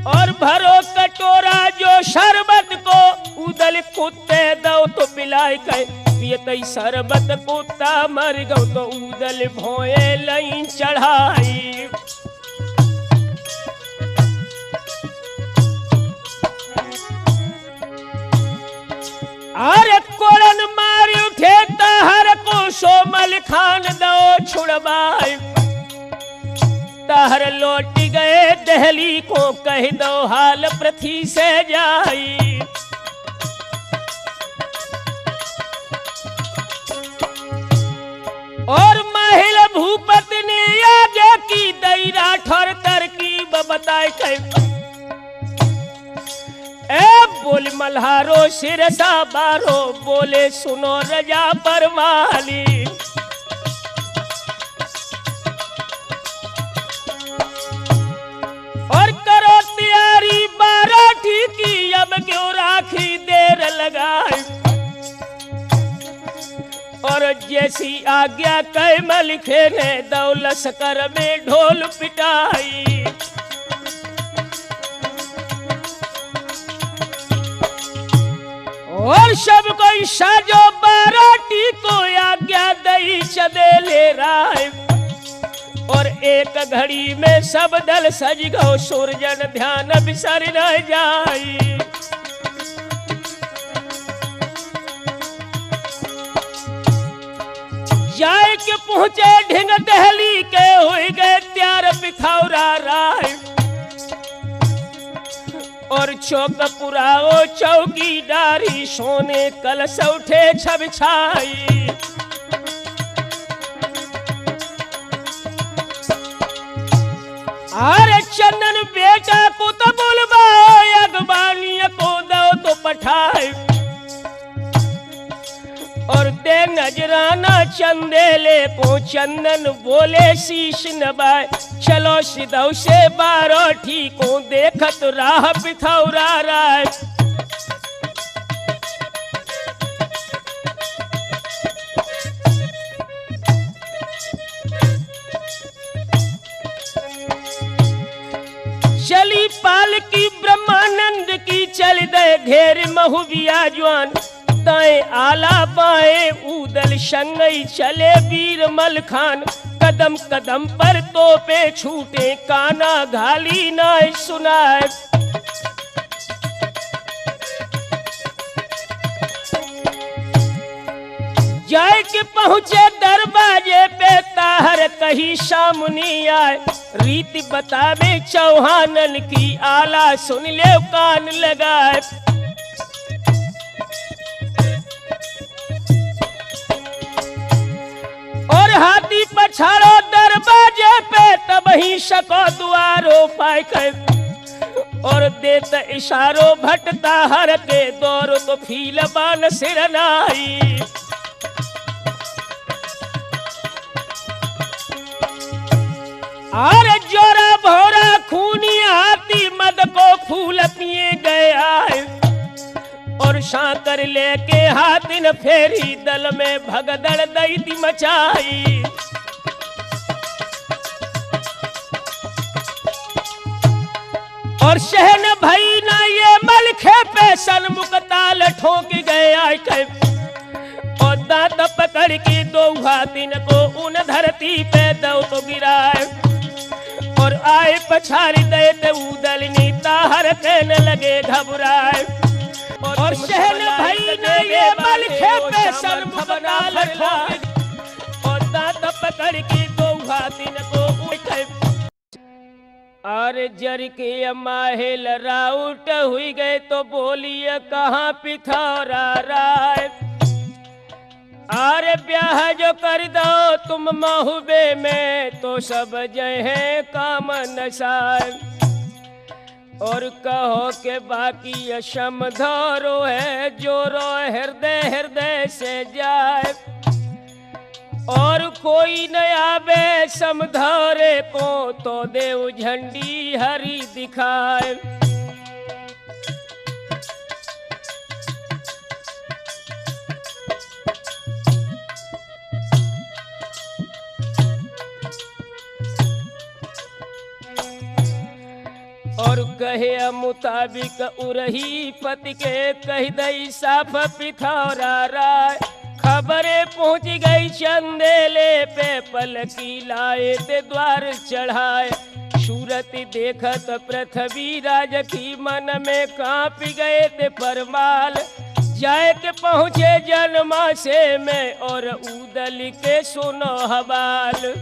Speaker 1: और भरो कटोरा जो शरबत को उदल कुत्ते दो तो पिलाई कहे। पियत शरबत कुत्ता मर गौ तो उदल भोए लई चढ़ाई। अरे कोड़न मारी उठे ताहर को सोमल खान दो छुड़वाई। ताहर लौट गए दहली को कह दो हाल पृथ्वी से जाई। और महिल भूपति ने आगे की दैरा ठोर तरकीब बताए कई। ए बोल मल्हारो सिरसा बारो बोले सुनो रजा परवाली। और करो तैयारी बाराठी की अब क्यों राखी देर लगाई। और जैसी आज्ञा कैमल लिखे ने दौलत कर में ढोल पिटाई। और सब कोई साजो बाराती को आज्ञा दई चदेले राय। और एक घड़ी में सब दल सज गो सूरजन ध्यान बिसर न जाई। जाए के पहुंचे ढिंग दहली के हुई गए त्यार पिथौरा राय। और चौक पुराओ चौकी डारी सोने कलश उठे छब छाई। अरे चंदन बेटा को तो बुलवाओ अगबानी को दो तो पठाए। और दे नजराना चंदेले को चंदन बोले शीश नबाए। चलो सिद्धौ से बारोठी को देखत राह पिथौरा राय। चली पालकी ब्रह्मानंद की चल दे घेर महुबिया जवान। दाएं आला बाएं उदल संगई चले वीर मलखान, कदम कदम पर तोपे छूटे, काना घाली ना सुनाए। जाए के पहुंचे दरवाजे पे, ताहर कही सामनी आए, रीति बतावे चौहानन की, आला सुन ले कान लगाए। और हाथी पछाड़ो दरवाजे पे, तब ही शको द्वारो पाए कर, और देत इशारो भटता हर के, दौर तो फील बान सिरनाई। और जोरा भोरा खूनी हाथी मद को फूल पिए गया, और शाकर लेके हाथिन फेरी, दल में भगदड़ दैती मचाई। और शहन भई ना ये मलखे पे, सन्मुख ताल ठोक गया, और दांत पकड़ के दो हाथिन को उन धरती पे दो तो गिराए। और आए पछाड़ी दे ते उदलनी, ताहर कहने लगे घबराए। और शहन भाई ने ये मलखे पे सन्मुख ताल ठोक, और दांत पकड़ के दो हाथिन को उठे। और जर के माहेल राउट हुई गए, तो बोलिए कहाँ पिथौरा राय। आरे ब्याह जो कर दो तुम महुबे में, तो सब जय है काम नसाए। और कहो के बाकी समधरो है, जो रो हृदय हृदय से जाए। और कोई न आवे समधरे को, तो देव झंडी हरी दिखाए। और कहे मुताबिक उरही पति के, कह दई साफ पिथौरा राय। खबरें पहुंच गई चंदेले पे, पलकी लाए ते द्वार चढ़ाए। सूरत देखत पृथ्वी राज की, मन में कांप गए ते परमाल। जाए के पहुंचे जनमासे में, और उदल के सुनो हवाल।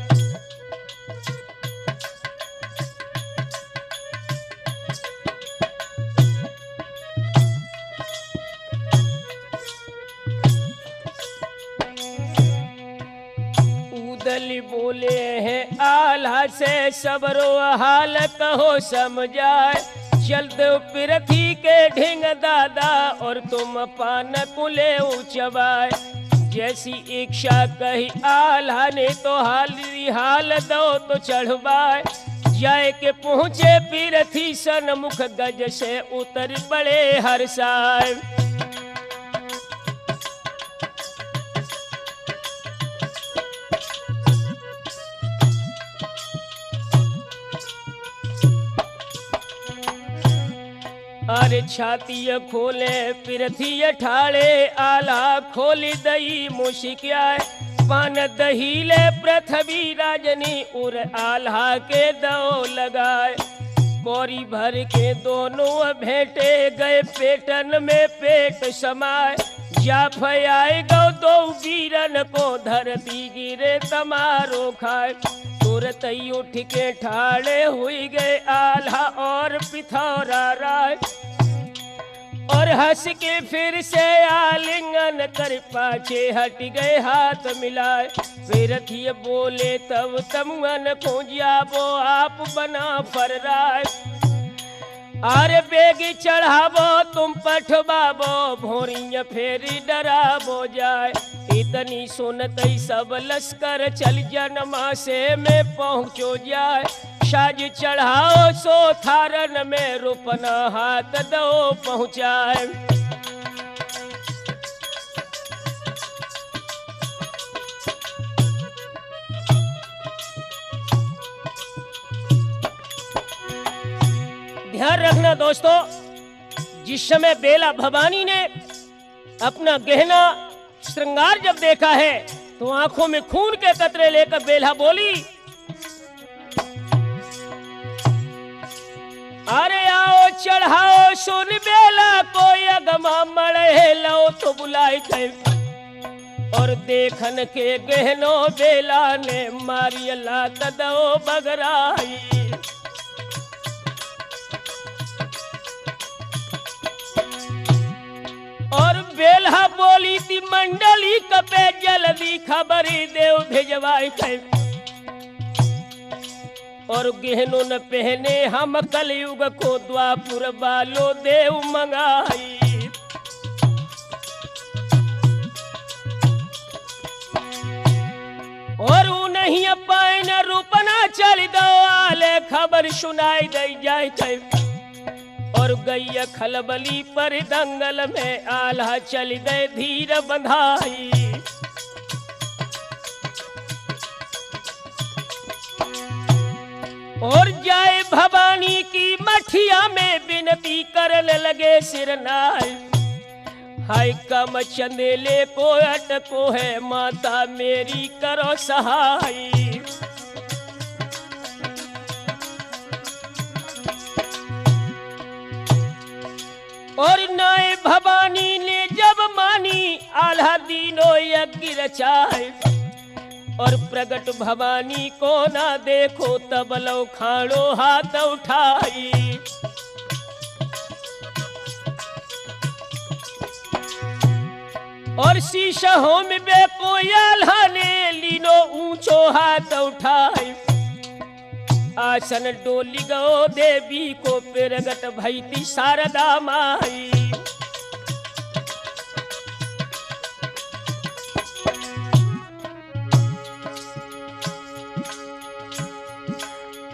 Speaker 1: उदल बोले हैं आल्हा से, सबरो हाल कहो समझाए। चल दो पृथ्वी के ढिंग दादा, और तुम पान कुले उचबाए। जैसी इच्छा कही आल्हा ने, तो हाल दो तो चढ़वाए। जाए के पहुँचे पृथ्वी सन्मुख, गज से उतर पड़े हर्षाए। अरे छाती खोले पृथ्वी ठाड़े, आला खोली दई मुशिक्याय। पान दहीले पृथ्वी राजनी, उर आल्हा के दो लगाए। कौरी भर के दोनों भेंटे गए, पेटन में पेट समाए। जाफ आए गौ दो वीरन को, धरती गिरे तमारो खाए। तुरत ही उठ के ठाड़े हुई गए, आल्हा और पिथौरा राय। और हंस के फिर से आलिंगन कर, पाछे हट गए हाथ मिलाए। फिर थी बोले तब तमन को, जाबो आप बना फर्राय। आरे बेगी चढ़ाबो तुम पठबाबो, भोरिया फेरी डराबो जाए। इतनी सुनत सब लश्कर चल, जनमासे में पहुँचो जाए। साज चढ़ाओ सो थारन में, रुपना हाथ दो पहुँचाए। ध्यान रखना दोस्तों, जिस समय बेला भवानी ने अपना गहना श्रृंगार जब देखा है तो आंखों में खून के कतरे लेकर बेल्हा बोली, अरे आओ चढ़ाओ सुन बेला कोई अगमा मड़े लो तो बुलाई गए। और देखन के गहनो बेला ने मारी अल्लाह तदो बगराई। और बेल्हा बोली थी मंडली कपे जल्दी खबरी देव भेजवाई गए। और गहनों न पहने हम कलयुग को द्वापुर बालो देव मंगाई। और नहीं पाए न रूपना चल दो आले खबर सुनाई दे जाए। और गैया खलबली पर दंगल में आल्हा चल दे धीर बंधाई। और जाए भवानी की मठिया में विनती करने लगे सिरनाई। हाय कम चंदेले को अटको है माता मेरी करो सहाय। और नाय भवानी ने जब मानी आल्हा दीनो यज्ञ रचाए। और प्रगट भवानी को ना देखो तब लो खाड़ो हाथ उठाई। और शीशहों में बेकोयाल्हा ने लीनो ऊंचो हाथ उठाई। आसन डोली गो देवी को प्रगट भईती शारदा माई।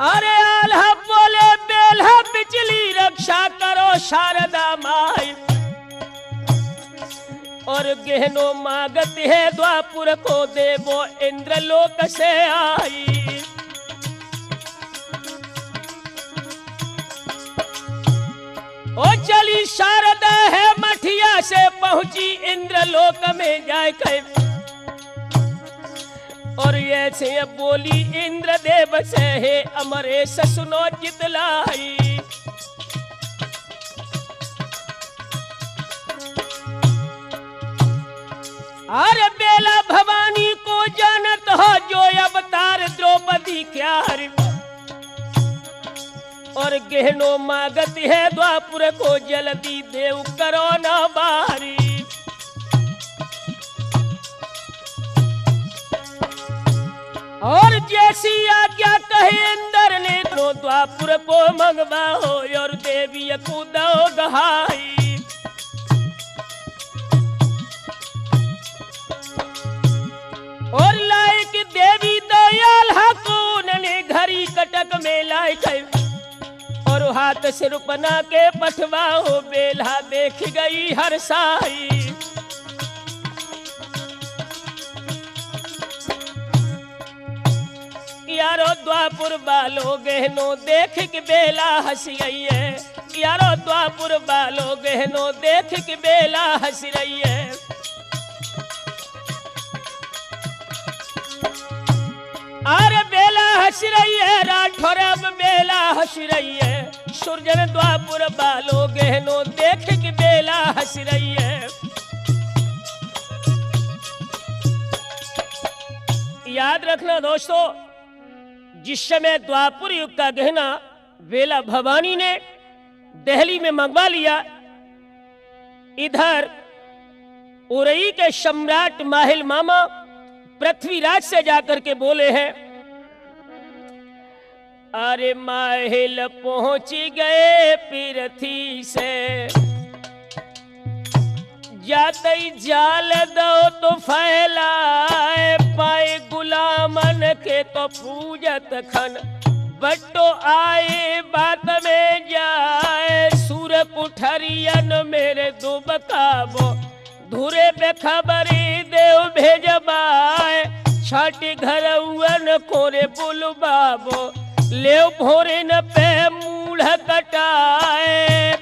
Speaker 1: अरे आल्हा बोले बेल्हा बिजली रक्षा करो शारदा माई। और गहनो मांगत है द्वापुर को देवो इंद्रलोक से आई। ओ चली शारदा है मठिया से पहुंची इंद्रलोक में जाके। और ऐसे बोली इंद्रदेव से है अमरेश सुनो जितलाई। अरे बेला भवानी को जानत हो जो अवतार द्रौपदी क्या। और गहनो मांगत है द्वापुर को जल्दी देव करो न बारी। और जैसी आज्ञा कहे इंद्र ने तो द्वापुर को मंगवाओ। और देवी को दो गहाई। और लायक देवी दयाल हकून ने घड़ी कटक में लाई गई। और हाथ से रुपना के पठवाओ बेल्हा देख गई हर साई। यारो द्वापुर बालो गहनो देख के बेला हंस रही है। यारो द्वापुर बालो गहनो देख के बेला हंस रही है। अरे बेला हंस रही है राठौर अब बेला हंस रही है। सुरजन द्वापुर बालो गहनो देख के बेला हंस रही है। याद रखना दोस्तों, जिस समय द्वापुर युग का गहना बेला भवानी ने दिल्ली में मंगवा लिया, इधर उरई के सम्राट माहिल मामा पृथ्वीराज से जाकर के बोले हैं, अरे माहिल पहुंच गए पृथ्वी से। जाते ही जाल दो तो फैलाए पाए गुलामन के तो पूजत खन। बट्टो आए बात में जाए सूर कुठरियन मेरे दुबकाबो। धुरे पे खबरी देव भेजबाए छाटी घर उन कोरे बुलबाबो। ले भोरे न पे मूढ़ कटाए।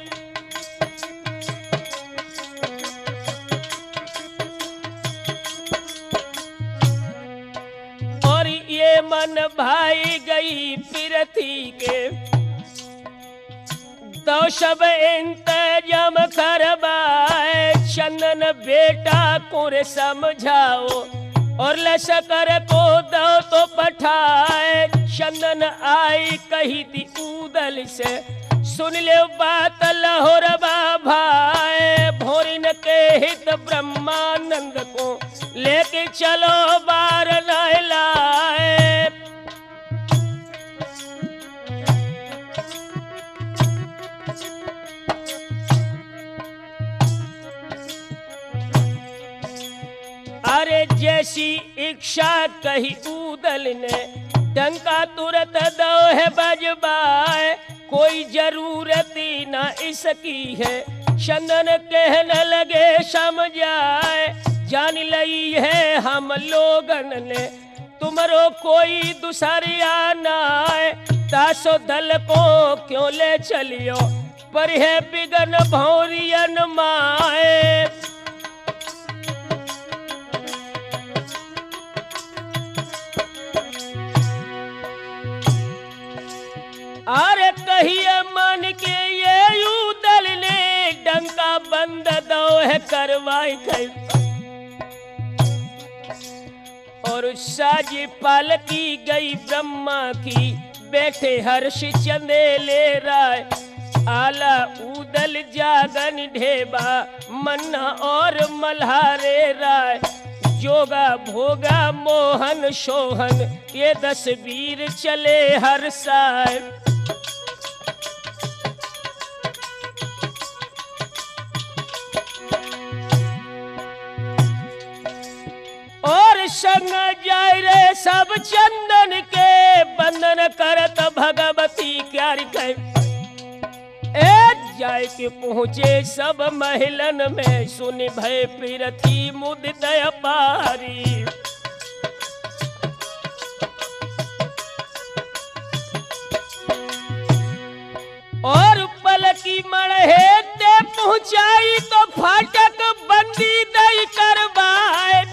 Speaker 1: मन भाई गई पृथ्वी के, तो सब इंतजाम करवाए। चंदन बेटा को रे समझाओ और लश्कर को दो तो पठाए। चंदन आई कही थी उदल से, सुन ले बात लाहौर भाई। भोरिन के हित ब्रह्मानंद को लेके चलो बार लाए। अरे जैसी इच्छा कही उदल ने, डंका तुरंत दो है बजबाए। कोई जरूरत ही ना इसकी है, चंदन कहने लगे समझाए। जान लई है हम लोगन ने, तुमरो कोई दूसरिया ना है। तासो दल को क्यों ले चलियो, पर है बिगन भौरियन माए। अरे कहिए मन के ये उदल ने, डंका बंद दो है करवाई गई। और साजी पालकी गई ब्रह्मा की, बैठे हर्ष चंदे ले राय। आला उदल जागन ढेबा, मन्ना और मल्हारे राय। जोगा भोगा मोहन सोहन, ये 10 वीर चले हर साय। और संग जाय रे सब चंदन के, बंधन करत भगवती क्यारी कहे। जाय के पहुँचे सब महिलन में, सुन भय पृथ्वी मुदित अपारी। और पलकी मढ़े ते पहुँचाई, तो फाटक बंदी दई करवाए।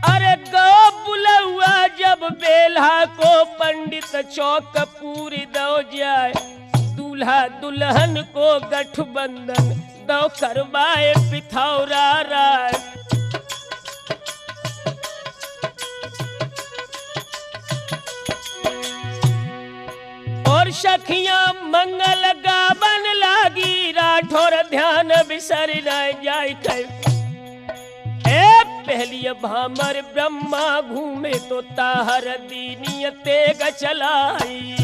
Speaker 1: अरे गौ बुलहुआ जब बेल्हा को, पंडित चौक पूरी दो जाए। दूल्हा दुल्हन को गठबंधन दो करवाए पिथौरा राय। और सखियां मंगल गावन लागी, राठौर ध्यान बिसर न जाय कर। पहली भामर ब्रह्मा घूमे, तो ताहर दीनिय तेग चलाई।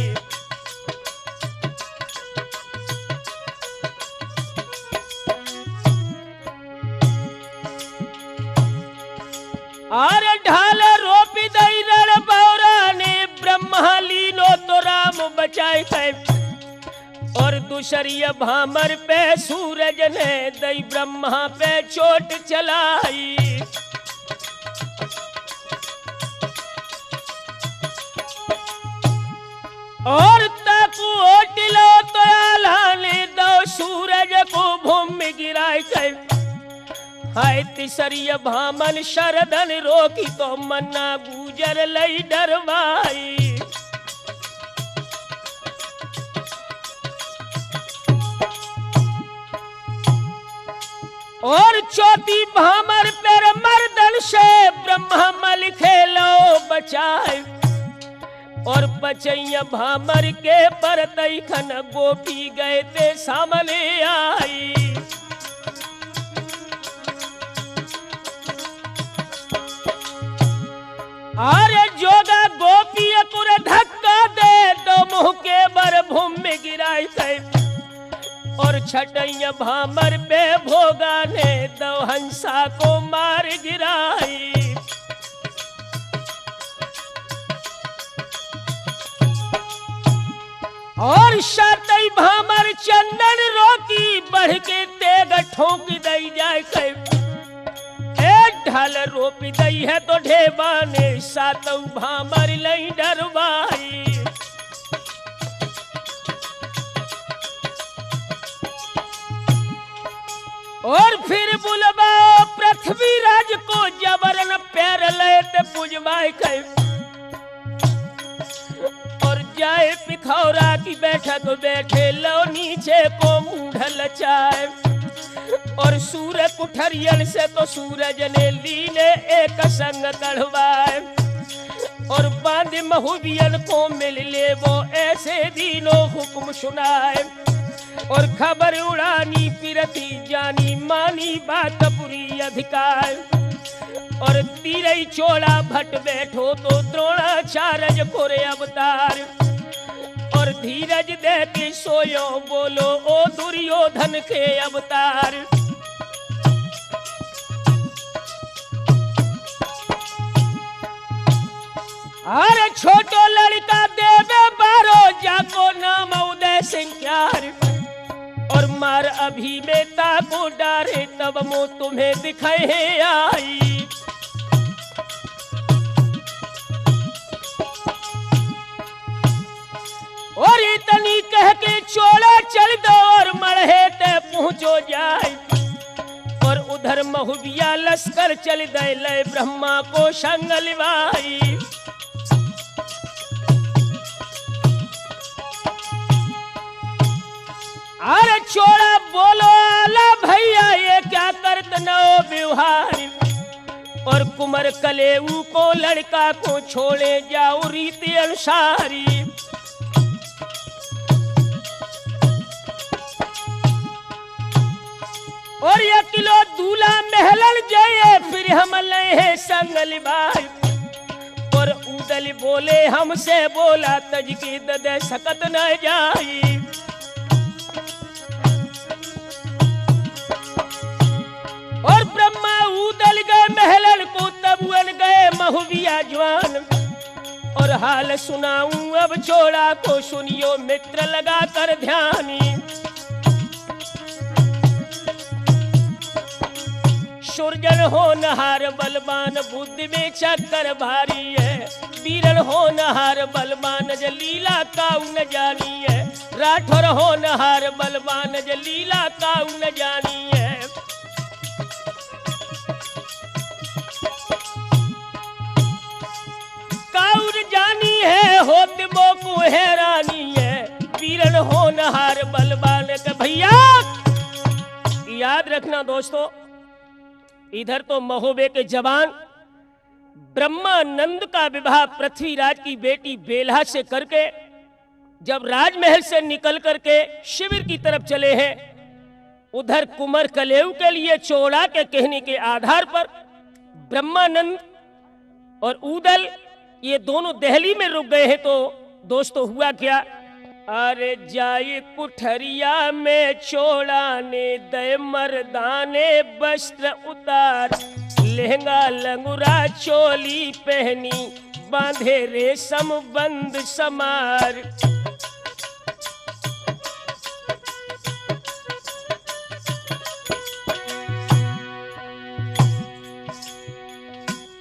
Speaker 1: आर ढाल रोपी दई रण बौरा ने, ब्रह्मा लीनो तो राम बचाए कै। और दूसरी भामर पे सूरज ने, दई ब्रह्मा पे चोट चलाई। और ताकू ओटिलो तो आलाने दो, सूरज को भूमि गिराए कै। हाय तीसरी भामन शरदन रोकी, तो मन्ना गुजर लई डरवाई। और चौथी भामर पर मर्दन से, ब्रह्मा मल खेलो बचाए। और पचैया भामर के परतई खन, गोपी गए ते सामने आई। अरे जोगा गोपी पुर धक्का दे, दो मुंह के बर भूमि गिराई थे। और छटैया भामर पे भोगा ने, दो हंसा को मार गिराई। और सातई भामर चंदन रोकी, बढ़ के तेग ठोक दई जाए कै। एक ढाल रोपी दई है तो ढेबा ने, सातऊ भामर लई डरवाई। और फिर बुलबा पृथ्वी राज को, जबरन पैर लेते बुझवाए कहे और जाए पिथौरा की बैठक बैठे लो नीचे को मुंह लचाए और सूर्य कुठरियन से तो सूरज ने लीने एक संग कढ़वाए और बांध महुबियन को मिल ले वो ऐसे दिनों हुक्म सुनाए और खबर उड़ानी फिरती जानी मानी बात बुरी अधिकार और तीरई चोड़ा भट बैठो तो द्रोणाचार्य कोरे अवतार और धीरज दे के सोयो बोलो ओ दुर्योधन के अवतार। अरे छोटो लड़का देवे बारो जाको नाम उदय सिंह क्यार और मार अभी बेटा को डारे तब मो तुम्हें दिखाए आई और इतनी कह के चोला चल दो और मरहे ते पहुंचो जाए और उधर महुबिया लश्कर चल दे ले ब्रह्मा को संगलवाई अरे चोड़ा बोलो आला भैया ये क्या करत नो व्यवहार और कुमार कलेऊ को लड़का को छोड़े जाओ रीति अनुसारी और ये किलो दूल्हा महलन जाए फिर हम ले संगल भाई और उदल बोले हमसे बोला तज की ददे सकत न जाई और ब्रह्मा उदल गए महलन को तबुअन गए महुबिया जवान और हाल सुनाऊं अब छोड़ा को सुनियो मित्र लगा कर ध्यानी सुरजन हो नहार बलवान बुद्धि में चक्कर भारी है वीरन हो नहार बलवान ज लीला काऊ न जानी है राठौर हो नहार बलवान ज लीला काऊ न जानी है काउर जानी है होत बो को हैरानी है वीरन हो नहार बलवान के भैया याद रखना दोस्तों इधर तो महोबे के जवान ब्रह्मानंद का विवाह पृथ्वीराज की बेटी बेला से करके जब राजमहल से निकल करके शिविर की तरफ चले हैं उधर कुमार कलेऊ के लिए चोड़ा के कहने के आधार पर ब्रह्मानंद और उदल ये दोनों दिल्ली में रुक गए हैं तो दोस्तों हुआ क्या अरे जाई कुठरिया में चोड़ाने दे मर्दाने वस्त्र उतार लहंगा लंगुरा चोली पहनी बांधे रेशम बंद समार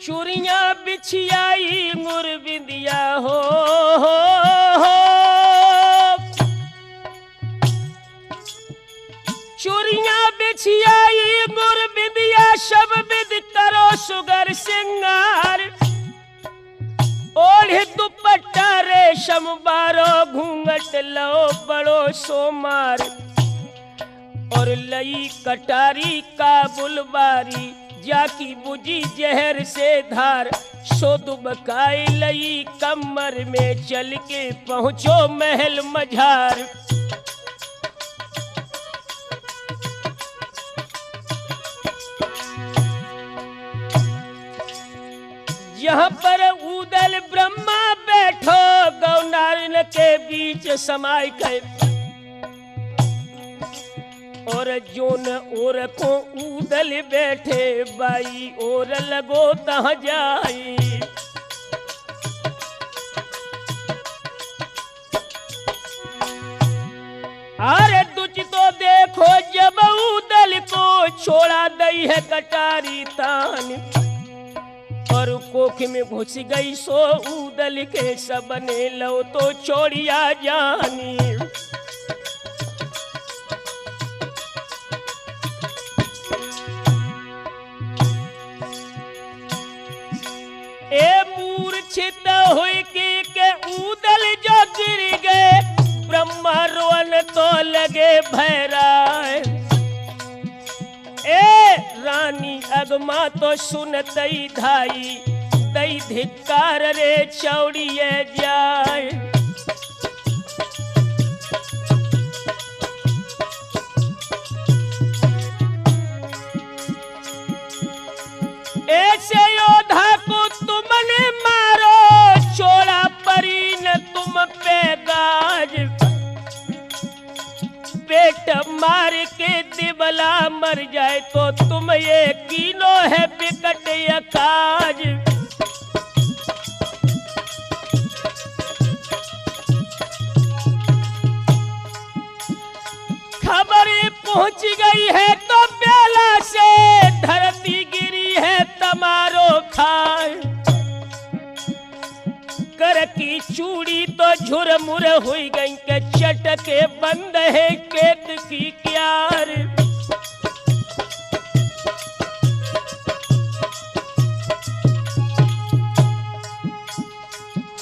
Speaker 1: चूड़ियां बिछियाई मुरबिंदिया हो चूड़ियां बिछियाई मुरबिंदिया सब विद करो सुगर सिंगार ओढ़ दुपट्टा रेशम बारो घूंघट लो बड़ो सोमार और लई कटारी का बुलबारी जाकी बुझी जहर से धार सो दुबकाई लई कमर में चल के पहुंचो महल मझार यहाँ पर उदल ब्रह्मा बैठो गौनारिन के बीच समाय गए और जोन और को उदल बैठे बाई और लगो तह जाई अरे तुझ तो देखो जब उदल को छोड़ा दई है कटारी तान और कोख में घुस गई सो उदल के सबने लो तो छोड़िया जानी मूर्छित हुई के ऊदल जो गिर गए, ब्रह्मा रोन तो लगे भैराए। ए रानी अगमा तो सुन दई धाई, दई धिक्कार रे चौड़िए जाए। ऐसे योद्धा को तुमने मारो, छोड़ा परी न तुम पे गाज। पेट मार के दिबला मर जाए तो तुम ये कीनो है बिकट यकाज। खबर पहुंच गई है तो बेला से, धरती गिरी है तमारो खाए। कर की चूड़ी तो झुरमुर हुई गई के चटके बंद है केत की क्यार।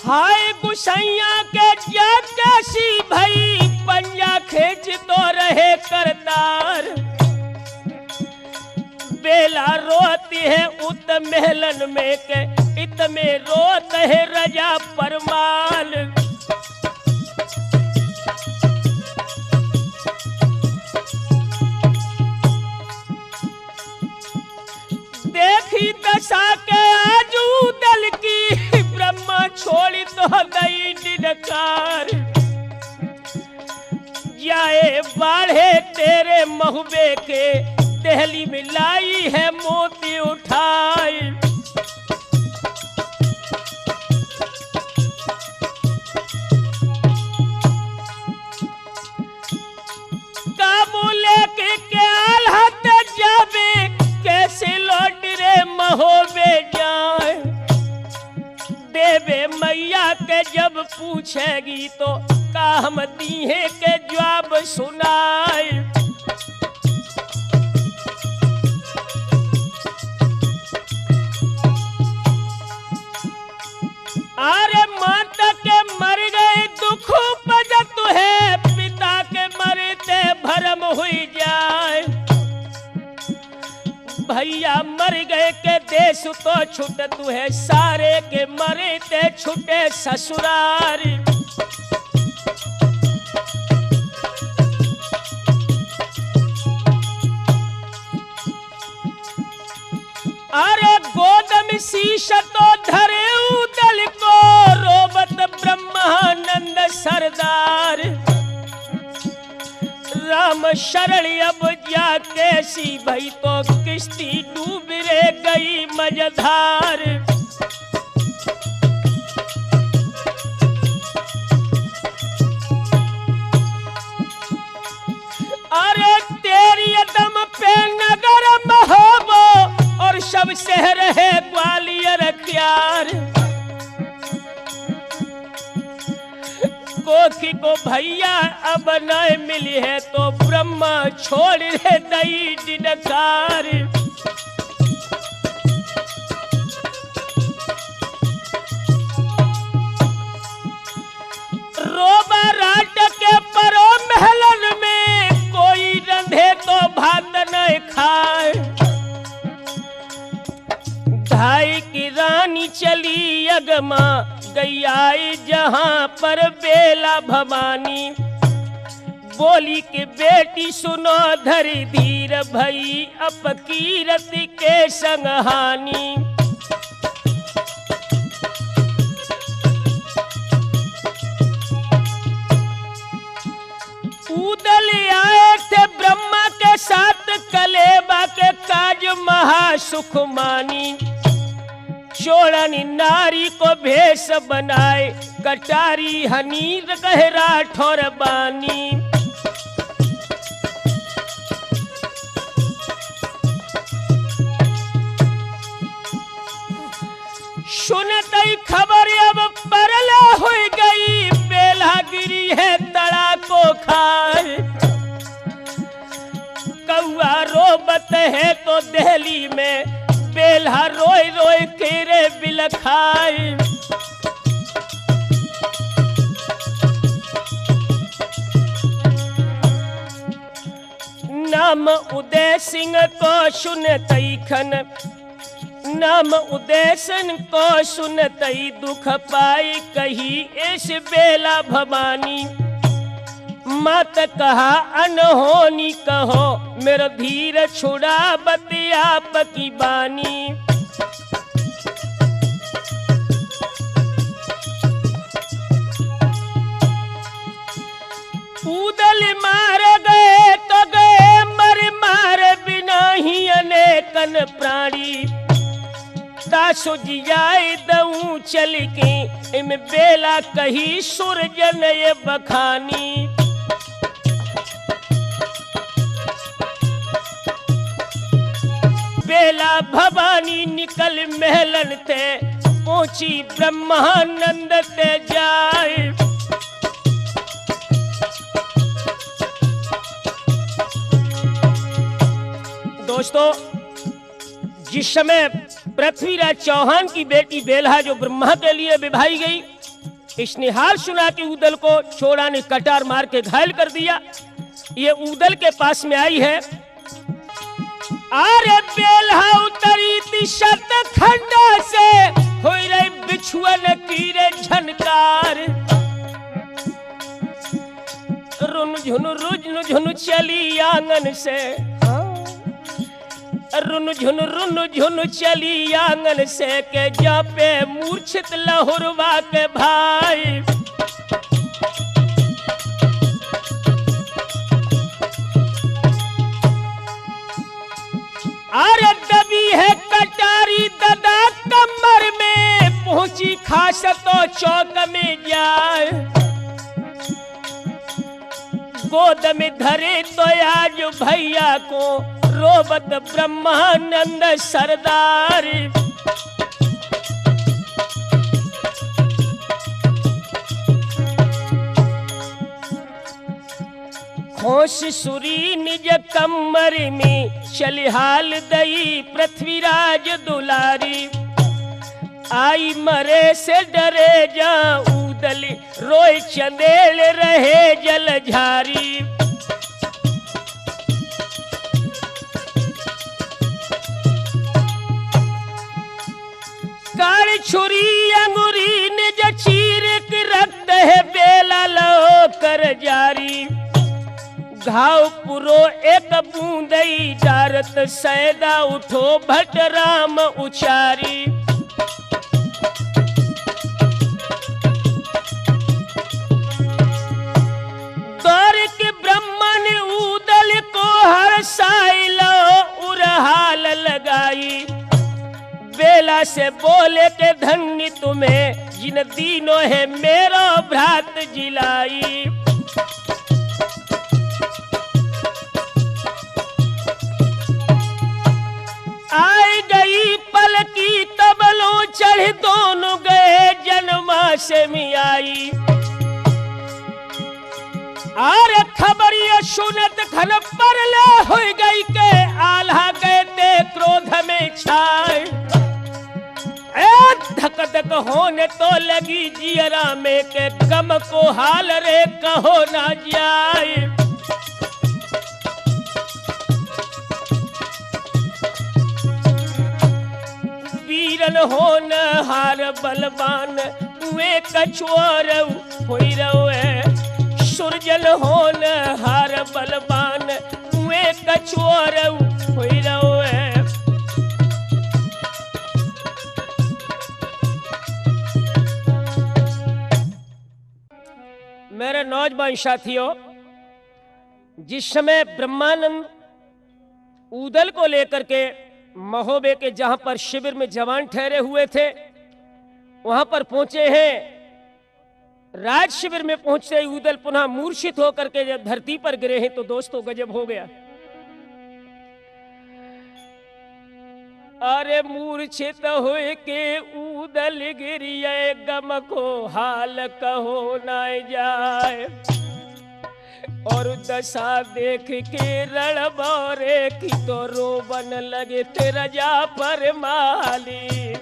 Speaker 1: हाय गुसैया के जैसी भई, पंजा खेच तो रहे करतार। बेला रोती है उत महलन में के, इत में रोत है रजा परमाल। देखी दशा के आजू दल की, ब्रह्मा छोड़ी तो गई डिडकार। जाए बाढ़े तेरे महुबे के, दहली में लाई है मोती उठाई। काबू लेके क्या हाथ जावे, कैसे लौट रे महोबे जाए। देवे मैया के जब पूछेगी तो का हम दीहे के जवाब सुनाए। अरे माता के मर गए दुख बजत है, पिता के मरते भरम हुई जाए। भैया मर गए के देश तो छुटत है, सारे के मरते छुटे ससुरार। अरे गोद में शीश तो धरे उदल को, रोबत ब्रह्मानंद सरदार। राम शरण अब जाके सी भई तो किश्ती डूब रे गई मझधार। अरे तेरी दम पे नगर महोबो, और सब शहर है ग्वालियर क्यार। कोखी को भैया अब न मिली है तो ब्रह्मा छोड़ रे दई डिडकार। रोबा राट के परो महलन में, कोई रंधे तो भात न खाए। ढाई की रानी चली अगमा, गई आई जहां पर बेला भवानी। बोली कि बेटी सुनो धरी धीर, भई अपकीरत के संगहानी। उदल आए थे ब्रह्मा के साथ, कलेबा के काज महासुख मानी। चोड़नी नारी को भेष बनाए, कटारी हनीर कहे राठौर बानी। सुनते ही खबर अब परला हो गई, बेला गिरी है तड़ा को खाए। कौआ रोबत है तो दिल्ली में, बेला रोई रोई तेरे बिलखाए। नाम उदय सिंह को सुनतई खन, नाम उदय सिंह को सुनतई दुख पाई कही इस बेला भवानी। मत कहा अनहोनी कहो मेरा धीर छुड़ा बती आपकी बानी। उदल मार गए तो गए मर मार बिना ही अनेकन प्राणी। तासो जियाए दऊ चल के इम बेला कही सुरजन ये बखानी। बेला भवानी निकल महलन ते पहुंची ब्रह्मानंद ते जाए। दोस्तों, जिस समय पृथ्वीराज चौहान की बेटी बेलहा जो ब्रह्मा के लिए विभाई गई, इसने हार सुना कि उदल को छोड़ा ने कटार मार के घायल कर दिया। ये उदल के पास में आई है। अरे बेलहा उतरी थी शत खंडा से हो रही बिछुअन की रे झनकार। रुन झुन चली आंगन से, रुन झुन चली आंगन से के जा पे मूर्छित लहुरवा के भाई। अरे दबी है कटारी ददा कमर में पहुंची खास तो चौक में जाए। गोद में धरे तो आज भैया को रोबत ब्रह्मानंद सरदार। होश सुरी निज कमर में चलिहाल दई पृथ्वीराज दुलारी। आई मरे से डरे जा उदल रोए चंदेल रहे जलझारी। काल छुरी अंगुरी निज चीर के रक्त है बेला लो कर जारी। घाव पुरो एक बूंदई डारत सैदा उठो भट राम उचारी। दौर के ब्रह्मन उदल को हर साइलो उरहाल लगाई। बेला से बोले के धन्य तुम्हें जिन दीनों है मेरो भ्रात जिलाई। आई गई पलकी तबलो चढ़ दोनों गए जन्मा से मियाई। आर खबर ये सुनत घन पर ले हो गई के आल्हा गए ते क्रोध में छाए। धक धक होने तो लगी जियरा में के गम को हाल रे कहो ना जाए। वीरन होन हार बलवान वे कछुआर होई रहे। सुरजन होन हार बलवान वे कछुआर होई रहे। मेरे नौजवान साथियों, जिस समय ब्रह्मानंद उदल को लेकर के महोबे के जहां पर शिविर में जवान ठहरे हुए थे वहां पर पहुंचे हैं। राज शिविर में पहुंचते ही उदल पुनः मूर्छित होकर के जब धरती पर गिरे हैं तो दोस्तों गजब हो गया। अरे मूर्छित हुए के उदल गिरिए गम को हाल कहो ना जाए। और दशा देख के रणबौरे की तो रोबन लगे तेरा जा पर माली।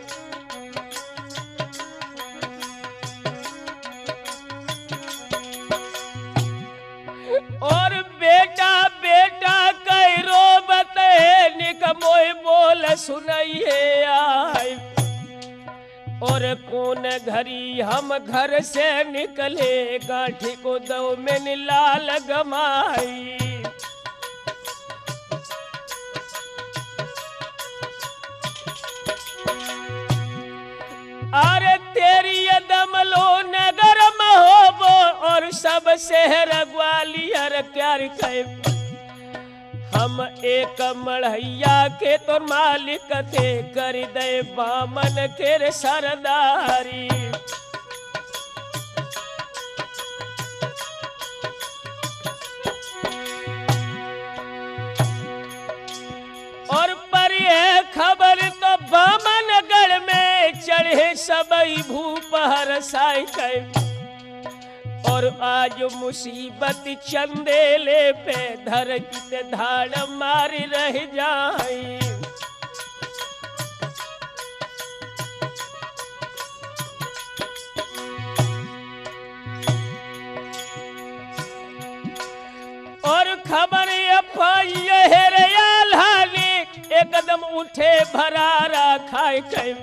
Speaker 1: और बेटा बेटा कह और कौन घड़ी हम घर से निकले, गांठी को दो में लाल गमाई। अरे तेरी दमलो नगर महोबो और सब शहर ग्वालियर क्यार कहे। हम एक मढ़ैया के तो मालिक थे, कर दे बामन के सरदारी। और पर यह खबर तो बामनगढ़ में चढ़े सबई भूप हरसाई कहे। और आज मुसीबत चंदेले पे धरती धाड़ मारी रह जाई। और खबर एकदम उठे भरारा खाए कहे।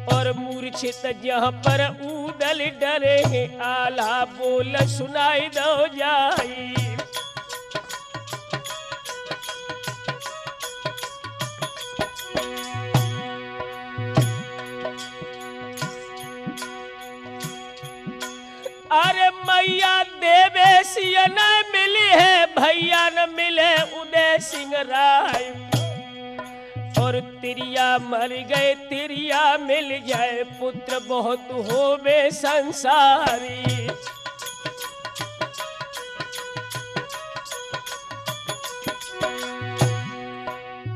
Speaker 1: और मूर्छित जहाँ पर उदल डरे, आला बोल सुनाई दो जाई। अरे मैया देवेशिया न मिली है, भैया न मिले उदय सिंह राय। और तिरिया मर गए तिरिया मिल जाए, पुत्र बहुत होवे संसारी।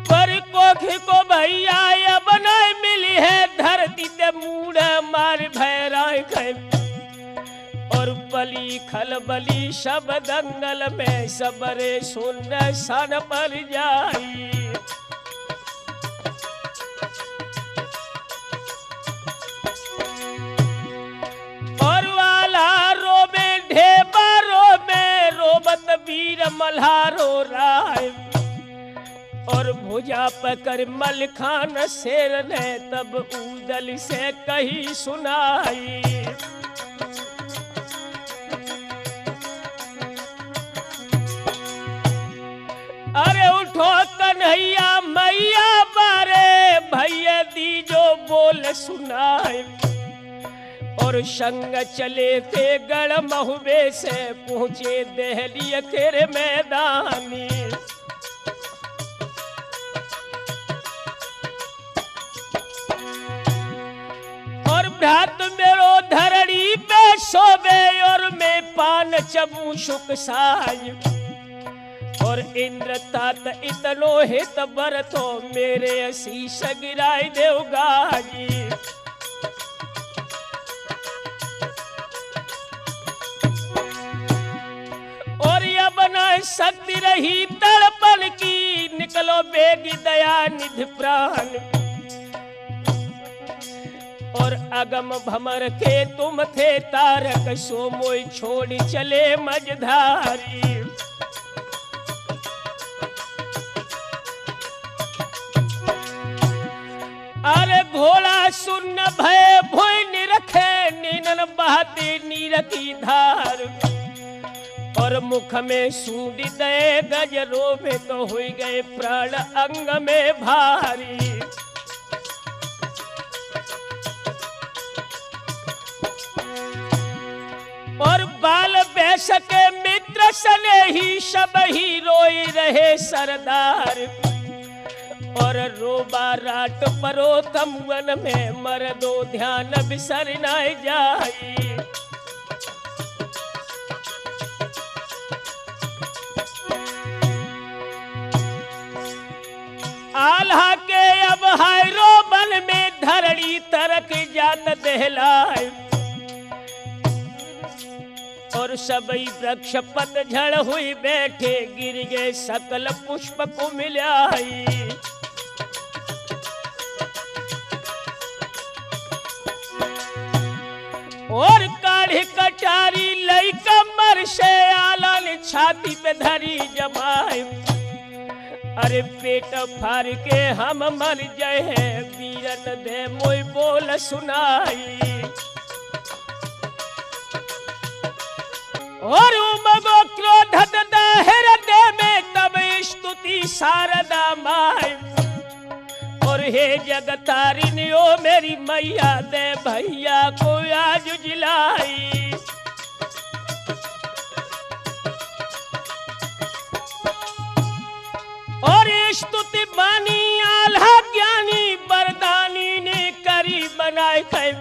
Speaker 1: पर कोखी को भैया अब नहीं मिली है, धरती ते मूड मार भैराय गए। और बली खलबली सब दंगल में, सबरे सुन सन पर जाई। वीर मल्हारो राय। और भुजा पकर मलखान शेर ने तब उदल से कही सुनाई। अरे उठो कन्हैया मैया बारे, भैया दी जो बोल सुनाए। और संग चले थे गढ़ महुबे से, पहुंचे दहली के मैदानी। और भ्रात मेरो धरणी पे सोबे, और मैं पान चबू सुख साज। और इंद्र तात इतनो हित बरतो, मेरे असीस गिराई देव गाजी। शक्ति रही तड़पन की, निकलो बेगी दया निधि प्राण। और अगम भमर के तुम थे तारक, सो मोई छोड़ चले मझधारी। अरे घोड़ा सुन भय भोई निरखे, नीनन बहती नीर की धार। और मुख में सूंड दे गजरों में, तो हुई गए प्राण अंग में भारी। और बाल बैस के मित्र सने ही, सब ही रोई रहे सरदार। और रोबा राट परोतम वन में, मर दो ध्यान बिसर न जाई। आल्हा के अब हायरो बन में, धरणी तरक जात दहलाए। और सबई वृक्ष पतझड़ हुई बैठे, गिर गए सकल पुष्प को मिलाई। और काढ़ी कटारी लई कमर से, आलन छाती पे धरी जमाए। अरे पेट फाड़ के हम मर जाए हैं, वीरन दे मोई बोल सुनाई। और उमगो क्रोधत दाहिर दे में तब स्तुति शारदा माई। और हे जगतारिणी ओ मेरी मैया दे भैया को आज जिलाई। और स्तुति बानी आल्हा ज्ञानी बरदानी ने करी बनाए कै।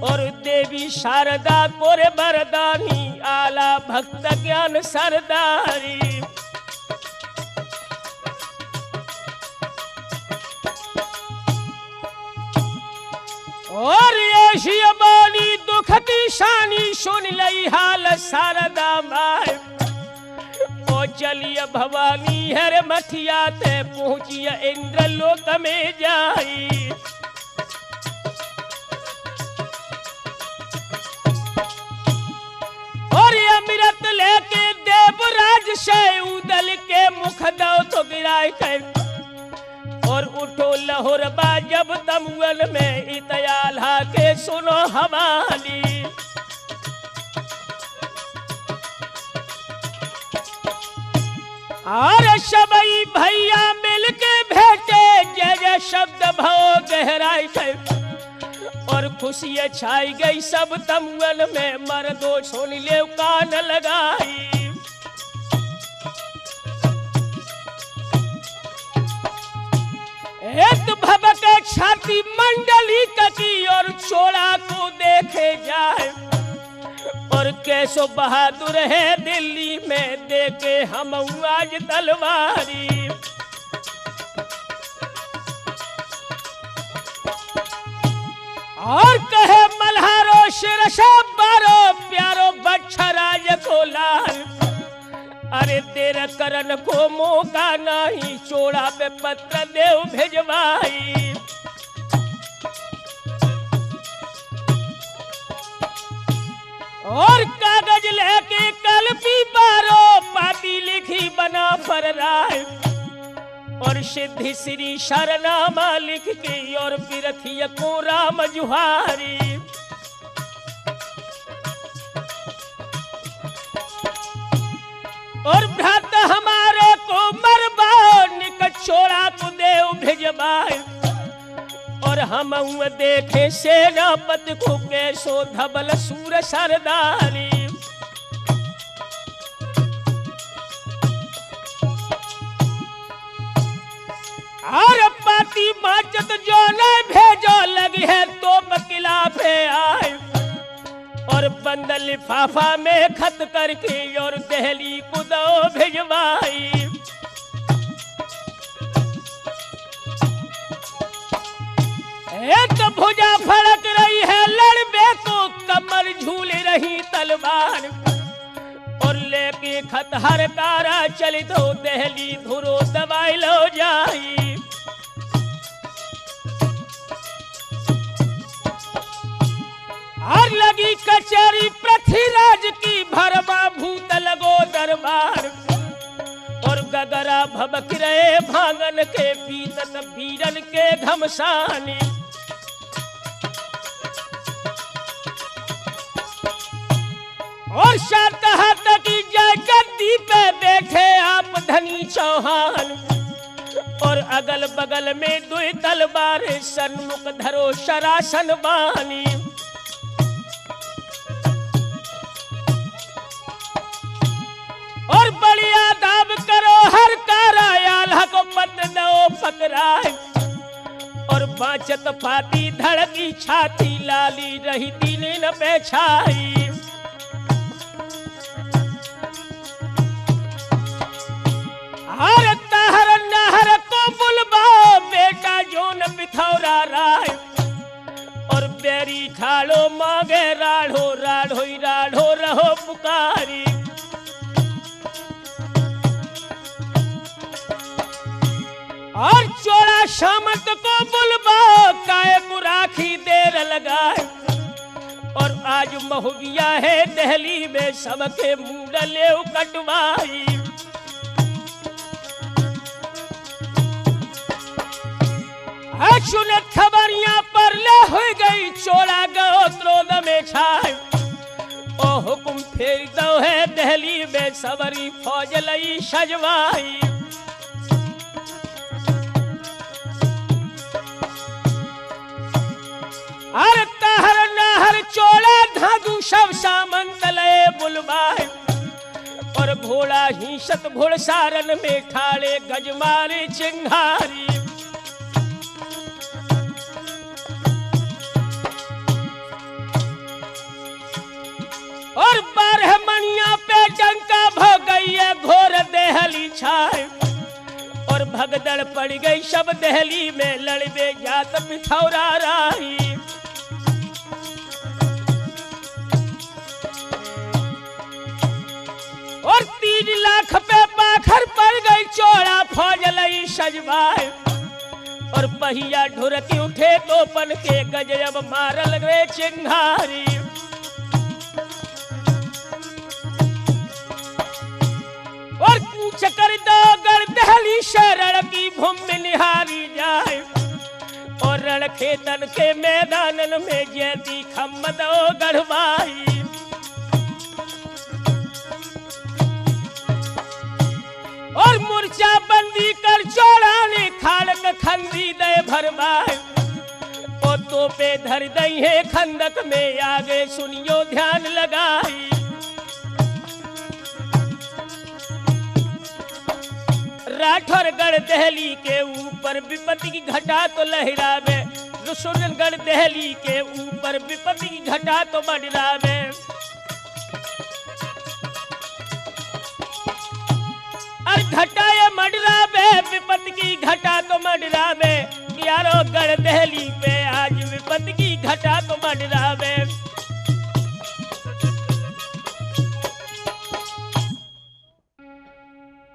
Speaker 1: और देवी शारदा कोरे बरदानी आला भक्त ज्ञान सरदारी। और ऐसी बानी दुखती शानी सुन लई हाल शारदा माई। ओ चलिए भवानी हर मठिया ते पहुंचिए इंद्र लोक में जाई। और अमृत लेके देवराज से उदल के मुख दो तो गिराए कर। और उठो लहोर बाजब तमुअल में इतयाला के सुनो हमारी। और सबई भैया मिलके भेटे जय जय शब्द भाव गहराई थे। और खुशी छाई गई सब तमुअल में मर्दो सुन ले कान लगाई। एक भबक छाती मंडली ककी और चोड़ा को देखे जाए। और कैसो बहादुर है दिल्ली में देखे हम आज तलवारी। और कहे मल्हारो शिरसा बारो प्यारो बच्छराज को लाल। अरे देर करन को मौका नहीं चोड़ा पे पत्र देव भेजवाई। और कागज लेके कल भी बारो पाती लिखी बना पर राय। और सिद्धि श्री शरनामा लिख के और पिरथिय को राम जुहारी। और भ्रात हमारे को मरबा निकट छोड़ा को देव भेजबाए। और हम देखे सेनापति को कैसो धबल सूर सरदारी। और पाती माचत जो न भेजो लगी है तो बकिला पे आए। और बंद लिफाफा में खत करके और दहली को दो भिजवाई। एक भुजा फड़क रही है लड़बे को कमर झूल रही तलवार। और लेके खत हर कारा चली तो दहली धुरो दबाई लो जाई। और लगी कचहरी पृथ्वीराज की भरवा भूत लगो दरबार। और गगरा भबक रहे भांगन के बीतत बीरन के घमसानी। और शातहत की जय गद्दी पे बैठे आप धनी चौहान। और अगल बगल में दुई तलवार सन्मुख धरो शरासन बानी। और बलिया दाब करो हर कारायाल को पत दो पकड़ाए। और बाचत फाती धड़की छाती लाली रही दीने न बेछाई। हर तहर नहर को बुलबा बेटा जोन बिथौरा राय। और बेरी ठाड़ो मांगे राढ़ो राढ़ो राढ़ो रहो पुकारी। और चोरा शामत को बुलबा काय बुराखी देर लगाए। और आज महुगिया है दहली में सबके मुंडले कटवाई। सुनत खबरियां पर ले हो गई चोला गोत्रोद में छाए ओ हुकुम फेर दो है दहली में सवरी फौज लई सजवाई अर तहर नहर चोला धादू सब सामंत लय बुलवाए और घोड़ा हिंसत घोड़सारन में ठाड़े गजमारे चिंगारी और बारह मनिया पे डंका भो गई है घोर देहली छाए और भगदड़ पड़ गई सब दहली में लड़बे जात पिथौरा राही और 3 लाख पे पाखर पड़ गई चोड़ा फौज लई सजवाए और पहिया ढुरकी उठे तोपन के गजब मारल रे चिंगारी और चकर दो गढ़ दहली शरण की भूमि निहारी जाए और रण खेतन के मैदानन में जैती खम्मदो गढ़वाई और मूर्छा बंदी कर चौड़ाने खाड़क खंदी दे भरवाए और तो पे धर दई है खंदक में आगे सुनियो ध्यान लगाई राठौरगढ़ दहली के ऊपर विपत्ति की घटा तो लहरावे रुसुनगढ़ दहली के ऊपर विपत्ति की घटा तो मंडरावे और घटाए मंडरावे विपत्ति की घटा तो मंडरावे यारो गढ़ दहली पे आज विपत्ति की घटा तो मंडरावे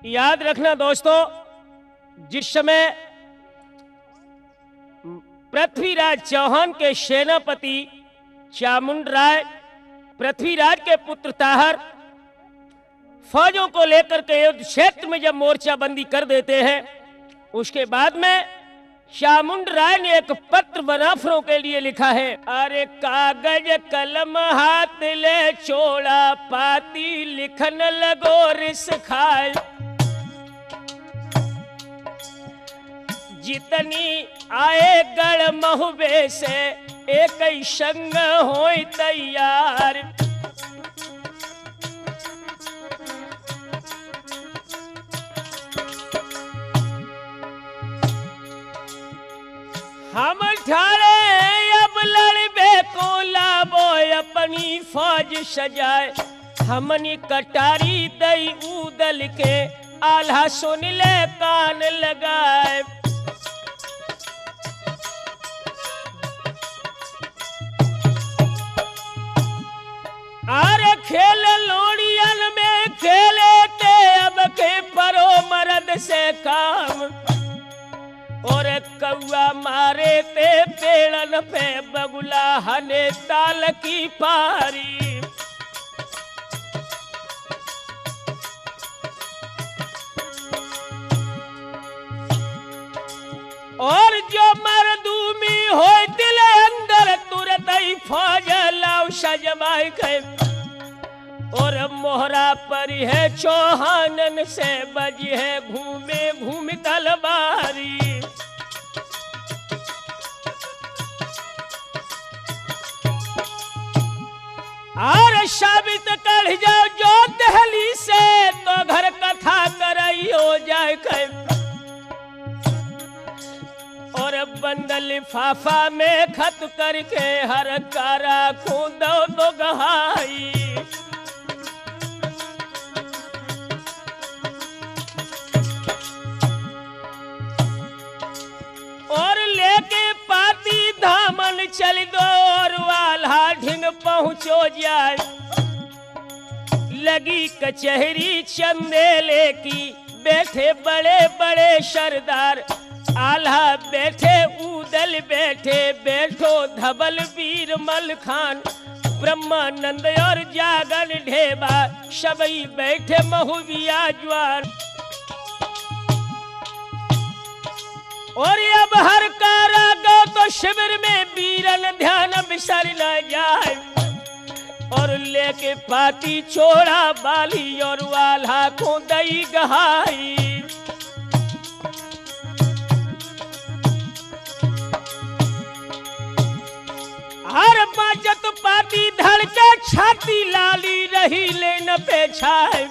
Speaker 1: याद रखना दोस्तों जिस समय पृथ्वीराज चौहान के सेनापति चामुंड राय पृथ्वीराज के पुत्र ताहर फौजों को लेकर के युद्ध क्षेत्र में जब मोर्चाबंदी कर देते हैं उसके बाद में चामुंड राय ने एक पत्र बनाफरों के लिए लिखा है अरे कागज कलम हाथ ले चोड़ा पाती लिखन लगो रिस खाए जितनी आए गढ़ महुबे से एक ही संग होई तैयार हम ठाड़े अब लड़बे को लाबो अपनी फौज सजाए हमनी कटारी दई उदल के आल्हा सुन ले कान लगाए अरे खेल लोड़ियन में खेले ते अब के परो मरद से काम और कौआ मारे ते पेड़न पे बगुला हने ताल की पारी और जो मरदूमी हो दिल अंदर तुरंत ही फौज लाओ सजवाई के और मोहरा पर है चौहानन से बजी है घूमे घूम तलवारी और साबित कर जाओ जो दहली से तो घर कथा करई हो जाए और बंद लिफाफा में खत करके हर कारा खूंदो तो गहाई और लेके पाती धामन चल दो और वाला ढिंग पहुंचो जाए लगी कचहरी चंदेले की बैठे बड़े बड़े सरदार आल्हा बैठे उदल बैठे बैठो धबल वीर मल खान ब्रह्मानंद और जागन ढेबा सबई बैठे महुविया ज्वार और अब हर कारा गो तो शिविर में वीरन ध्यान बिसर न जाए, और लेके पाती छोड़ा बाली और वाला को दई गहाई। हर बाजत पाती धड़के छाती लाली रही लेन पे छाए,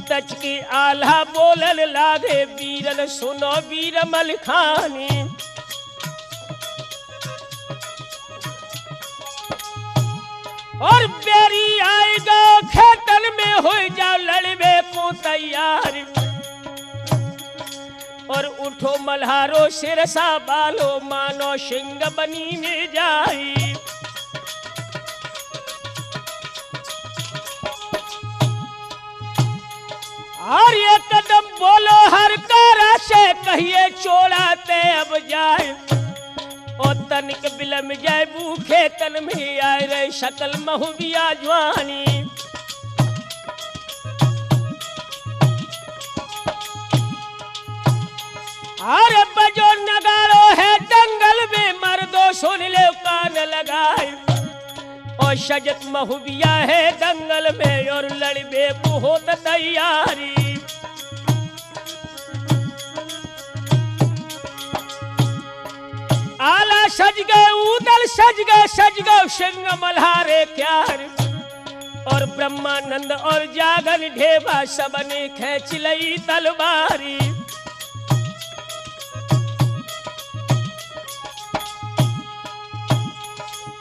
Speaker 1: तच की आल्हा बोलन लागे वीरन सुनो वीर मलखानी। और बेरी आएगा खेतन में हो जाओ लड़बे को तैयार, और उठो मल्हारो सिरसा बालो मानो सिंह बनी में जाई। और ये कदम बोलो हर कारा से कहिए चोड़ाते अब जाए, और तनिक बिलम जाए भूखे तन में आए रे शकल महुबिया जवानी। अरे बजो नगारो है दंगल में मर्दो सुन ले कान लगाए, और शजत महुबिया है दंगल में और लड़बे बहुत तैयारी। आला सज गए उदल सज गए सिंह मल्हारे क्यार, और ब्रह्मानंद और जागन ढेबा सबने खींच लई तलवारी।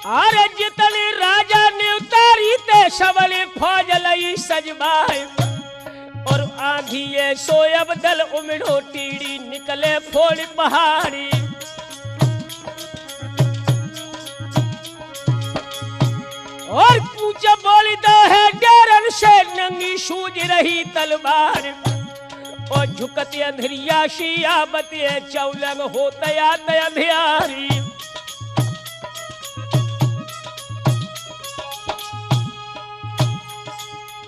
Speaker 1: अरे जितने राजा ने उतारी ते सबने फौज लई सजबाए, और आंधी ये सोयब दल उमड़ो टीड़ी निकले फोड़ पहाड़ी। और पूछा बोली तो है डेरन से नंगी सूझ रही तलवार, और झुकते अंधरिया शिया बतिए चौलंग होते आते अंधियारी।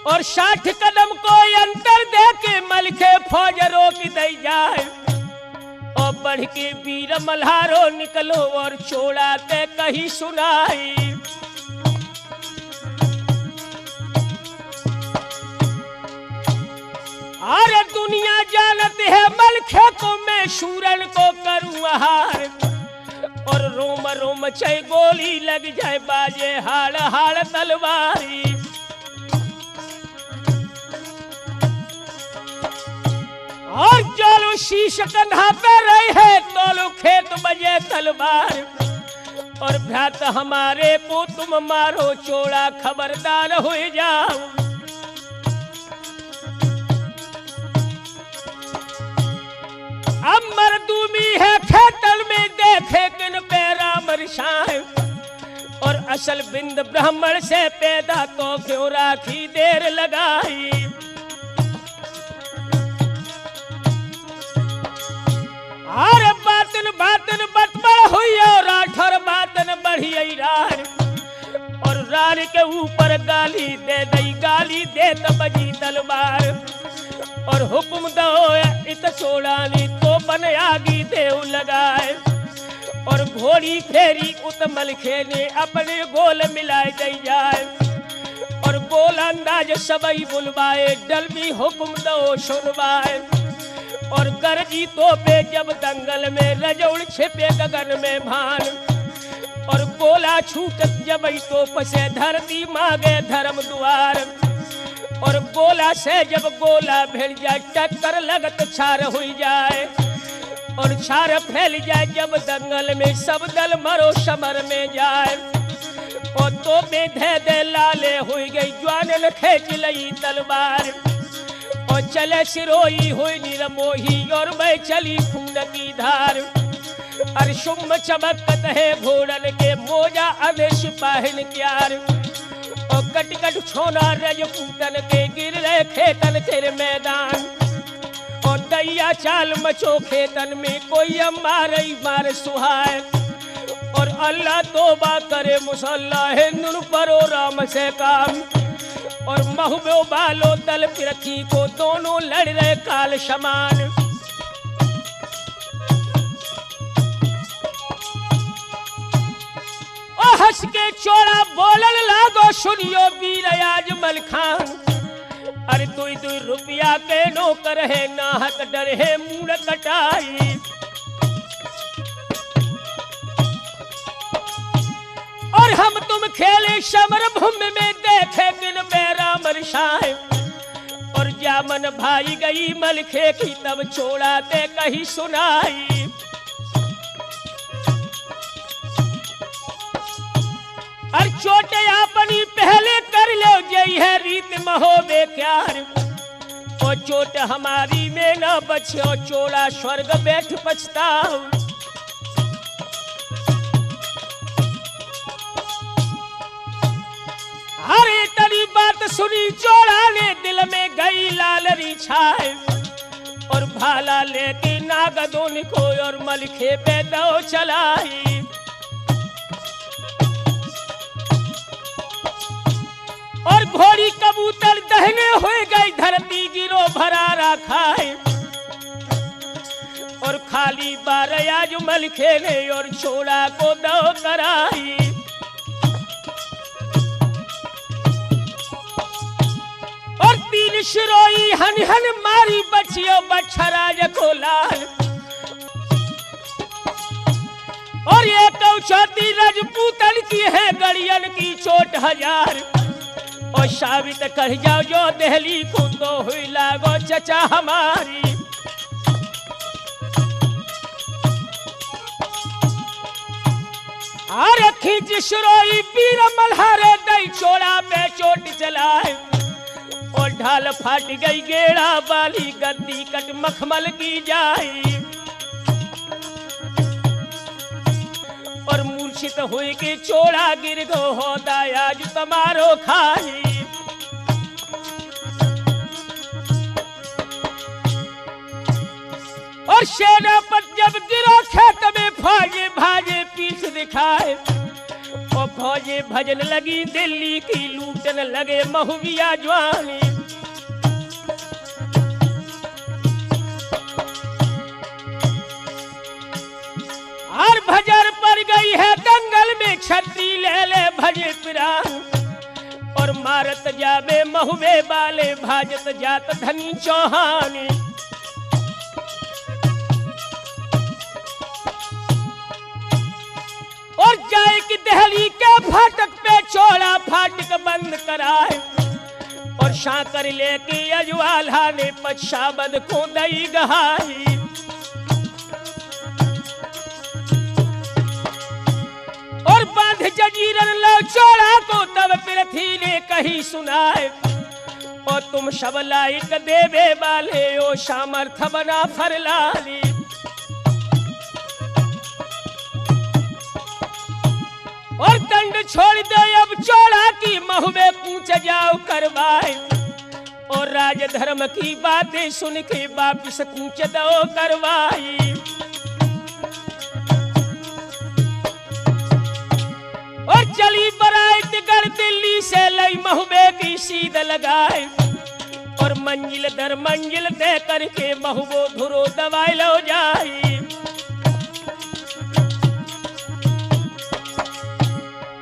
Speaker 1: और 60 कदम को अंतर दे के मलखे फौज रोक दे जाए, और बढ़ के वीर मल्हारो निकलो और छोड़ाते कहीं सुनाई। अरे दुनिया जानते है मलखे को मैं शूरन को करूं आहार, और रोम रोम चय गोली लग जाए बाजे हाड़ हाड़ तलवारी। और चलो शीश कंधा पे रहे है तोलो खेत बजे तलवार, और भ्रात हमारे को तुम मारो चोड़ा खबरदार हो जाओ। अब मरदूमी है खेतल में देखे किन पैरा मरशाए, और असल बिंद ब्राह्मण से पैदा तो क्यों राखी देर लगाई। अरे बातन बतबर हुई और आठर बातन बढ़ी रार, और रार के ऊपर गाली दे तो बजी तलवार, और हुक्म दो इत छोड़ानी तो बन आगी देव लगाए। और घोड़ी फेरी उतमल खेने अपने गोल मिलाए दे जाए, और गोल अंदाज सबई बुलवाए डलबी हुक्म दो सुनवाए। और गरजी तो पे जब दंगल में रजौड़ छिपे गगन में भान, और गोला छूटत जब तो पसे धरती मांगे धर्म द्वार। और गोला से जब गोला भिड़ जाए टक्कर लगत छार हो जाए, और छार फैल जाए जब दंगल में सब दल मरो समर में जाए। और तो पे दे लाले हो गई ज्वानन खेच लई तलवार, और चले सिरोई हुई निरमोही और मैं चली खून की धार। और शुम्भ चमकत है घोड़न के मोजा अदेश पाहिन क्यार, और कट कट छोना रजपूतन के गिर रहे खेतन तेरे मैदान। और दैया चाल मचो खेतन में कोई मार सुहाए, और अल्लाह तोबा करे मुसल्ला है नुन परो राम से काम। और महबो बालो दल पिरथी को दोनों लड़ रहे काल समान। हंस के चोड़ा बोलन लागो सुनियो वीर आजमल खान। अरे 2-2 रुपया के नौकर है नाहक डर है मूड़ कटाई। और हम तुम खेले समर भूमि में देखे दिन में राम रसाय। और जामन भाई गई मलखे की तब छोड़ा ते कही सुनाई। और चोटे अपनी पहले कर लो जई है रीत महोबे प्यार। और चोट हमारी में न बचे चोड़ा स्वर्ग बैठ पछताओ। अरे तेरी बात सुनी चोड़ा ने दिल में गई लालरी छाए। और भाला लेके नागदोन को और मलखे पे दो चलाई। और घोड़ी कबूतर दहने हुए गई धरती गिरो भरारा खाए। और खाली बार आजमल खेले और छोड़ा को दो कराई। और 3 शिरोई हन हन मारी बचियो बछराज को लाल। और ये कौचौती रजपूतन की है गड़ियन की चोट 1000। और साबित कर जाओ जो दहली को तो हुई लागो चचा हमारी। अरे खींच शिरोई पीर मल्हारे दई चोड़ा पे चोट चलाए। और ढाल फाट गई गेड़ा वाली गद्दी कट मखमल की जाई। और मूर्छित हुई के चोड़ा गिर गो हो दायाज तुम्हारो खाई। और सेनापति जब गिरो खेत में फौजे भाजे पीठ दिखाए। और फौजे भजन लगी दिल्ली की लूटन लगे महुविया जवानी। और भजर पड़ गई है दंगल में छतरी ले ले भजे पिरान। और मारत जाबे महुबे बाले भाजत जात धनी चौहानी। और जाए कि दहली के फाटक पे चोड़ा फाटक बंद कराए। और शाकर लेके अजवाला ने पछाबद को दई गहाई। और बांध जजीरन लो चोड़ा को तब पृथ्वी ने कही सुनाए। और तुम सब लायक देवे वाले ओ सामर्थ बना फरलाली। और दंड छोड़ दो अब चोड़ा की महुबे पूछ जाओ करवाए। और राज धर्म की बातें सुन के वापिस कूच दो करवाई। और चली बरात गढ़ दिल्ली से लई महुबे की सीध लगाए। और मंजिल दर मंजिल दे करके महुबो धुरो दवाई लो जाई।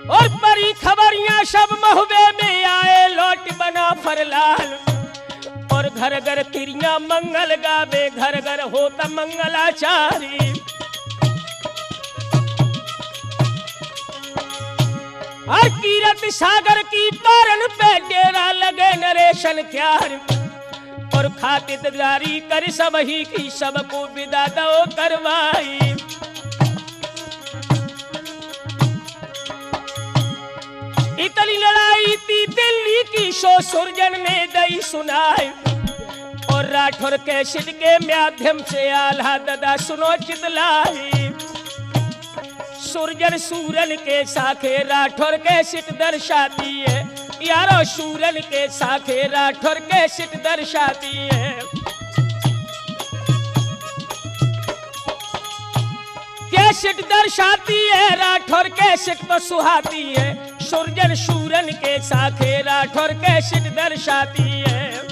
Speaker 1: और बड़ी खबरियां सब महुबे में आए लौट बना फरलाल। और घर घर तिरिया मंगल गावे घर घर होता मंगलाचारी। और कीरत सागर की पारन पे डेरा लगे नरेशन क्यार। और खातिरदारी कर सब ही की सबको विदा दो करवाई। इतनी लड़ाई थी दिल्ली की सो सुरजन ने दई सुनाए। और राठौर कैसेट के माध्यम से आल्हा दादा सुनो चितलाई। सुरजन सूरन के साखे राठौर कैसेट दर्शाती है। यारो सूरन के साखे राठौर कैसेट दर्शाती है। कैसेट दर्शाती है राठौर कैसेट पर सुहाती है। सुरजन सूरन के साथे राठौर कैसेट दर्शाती है।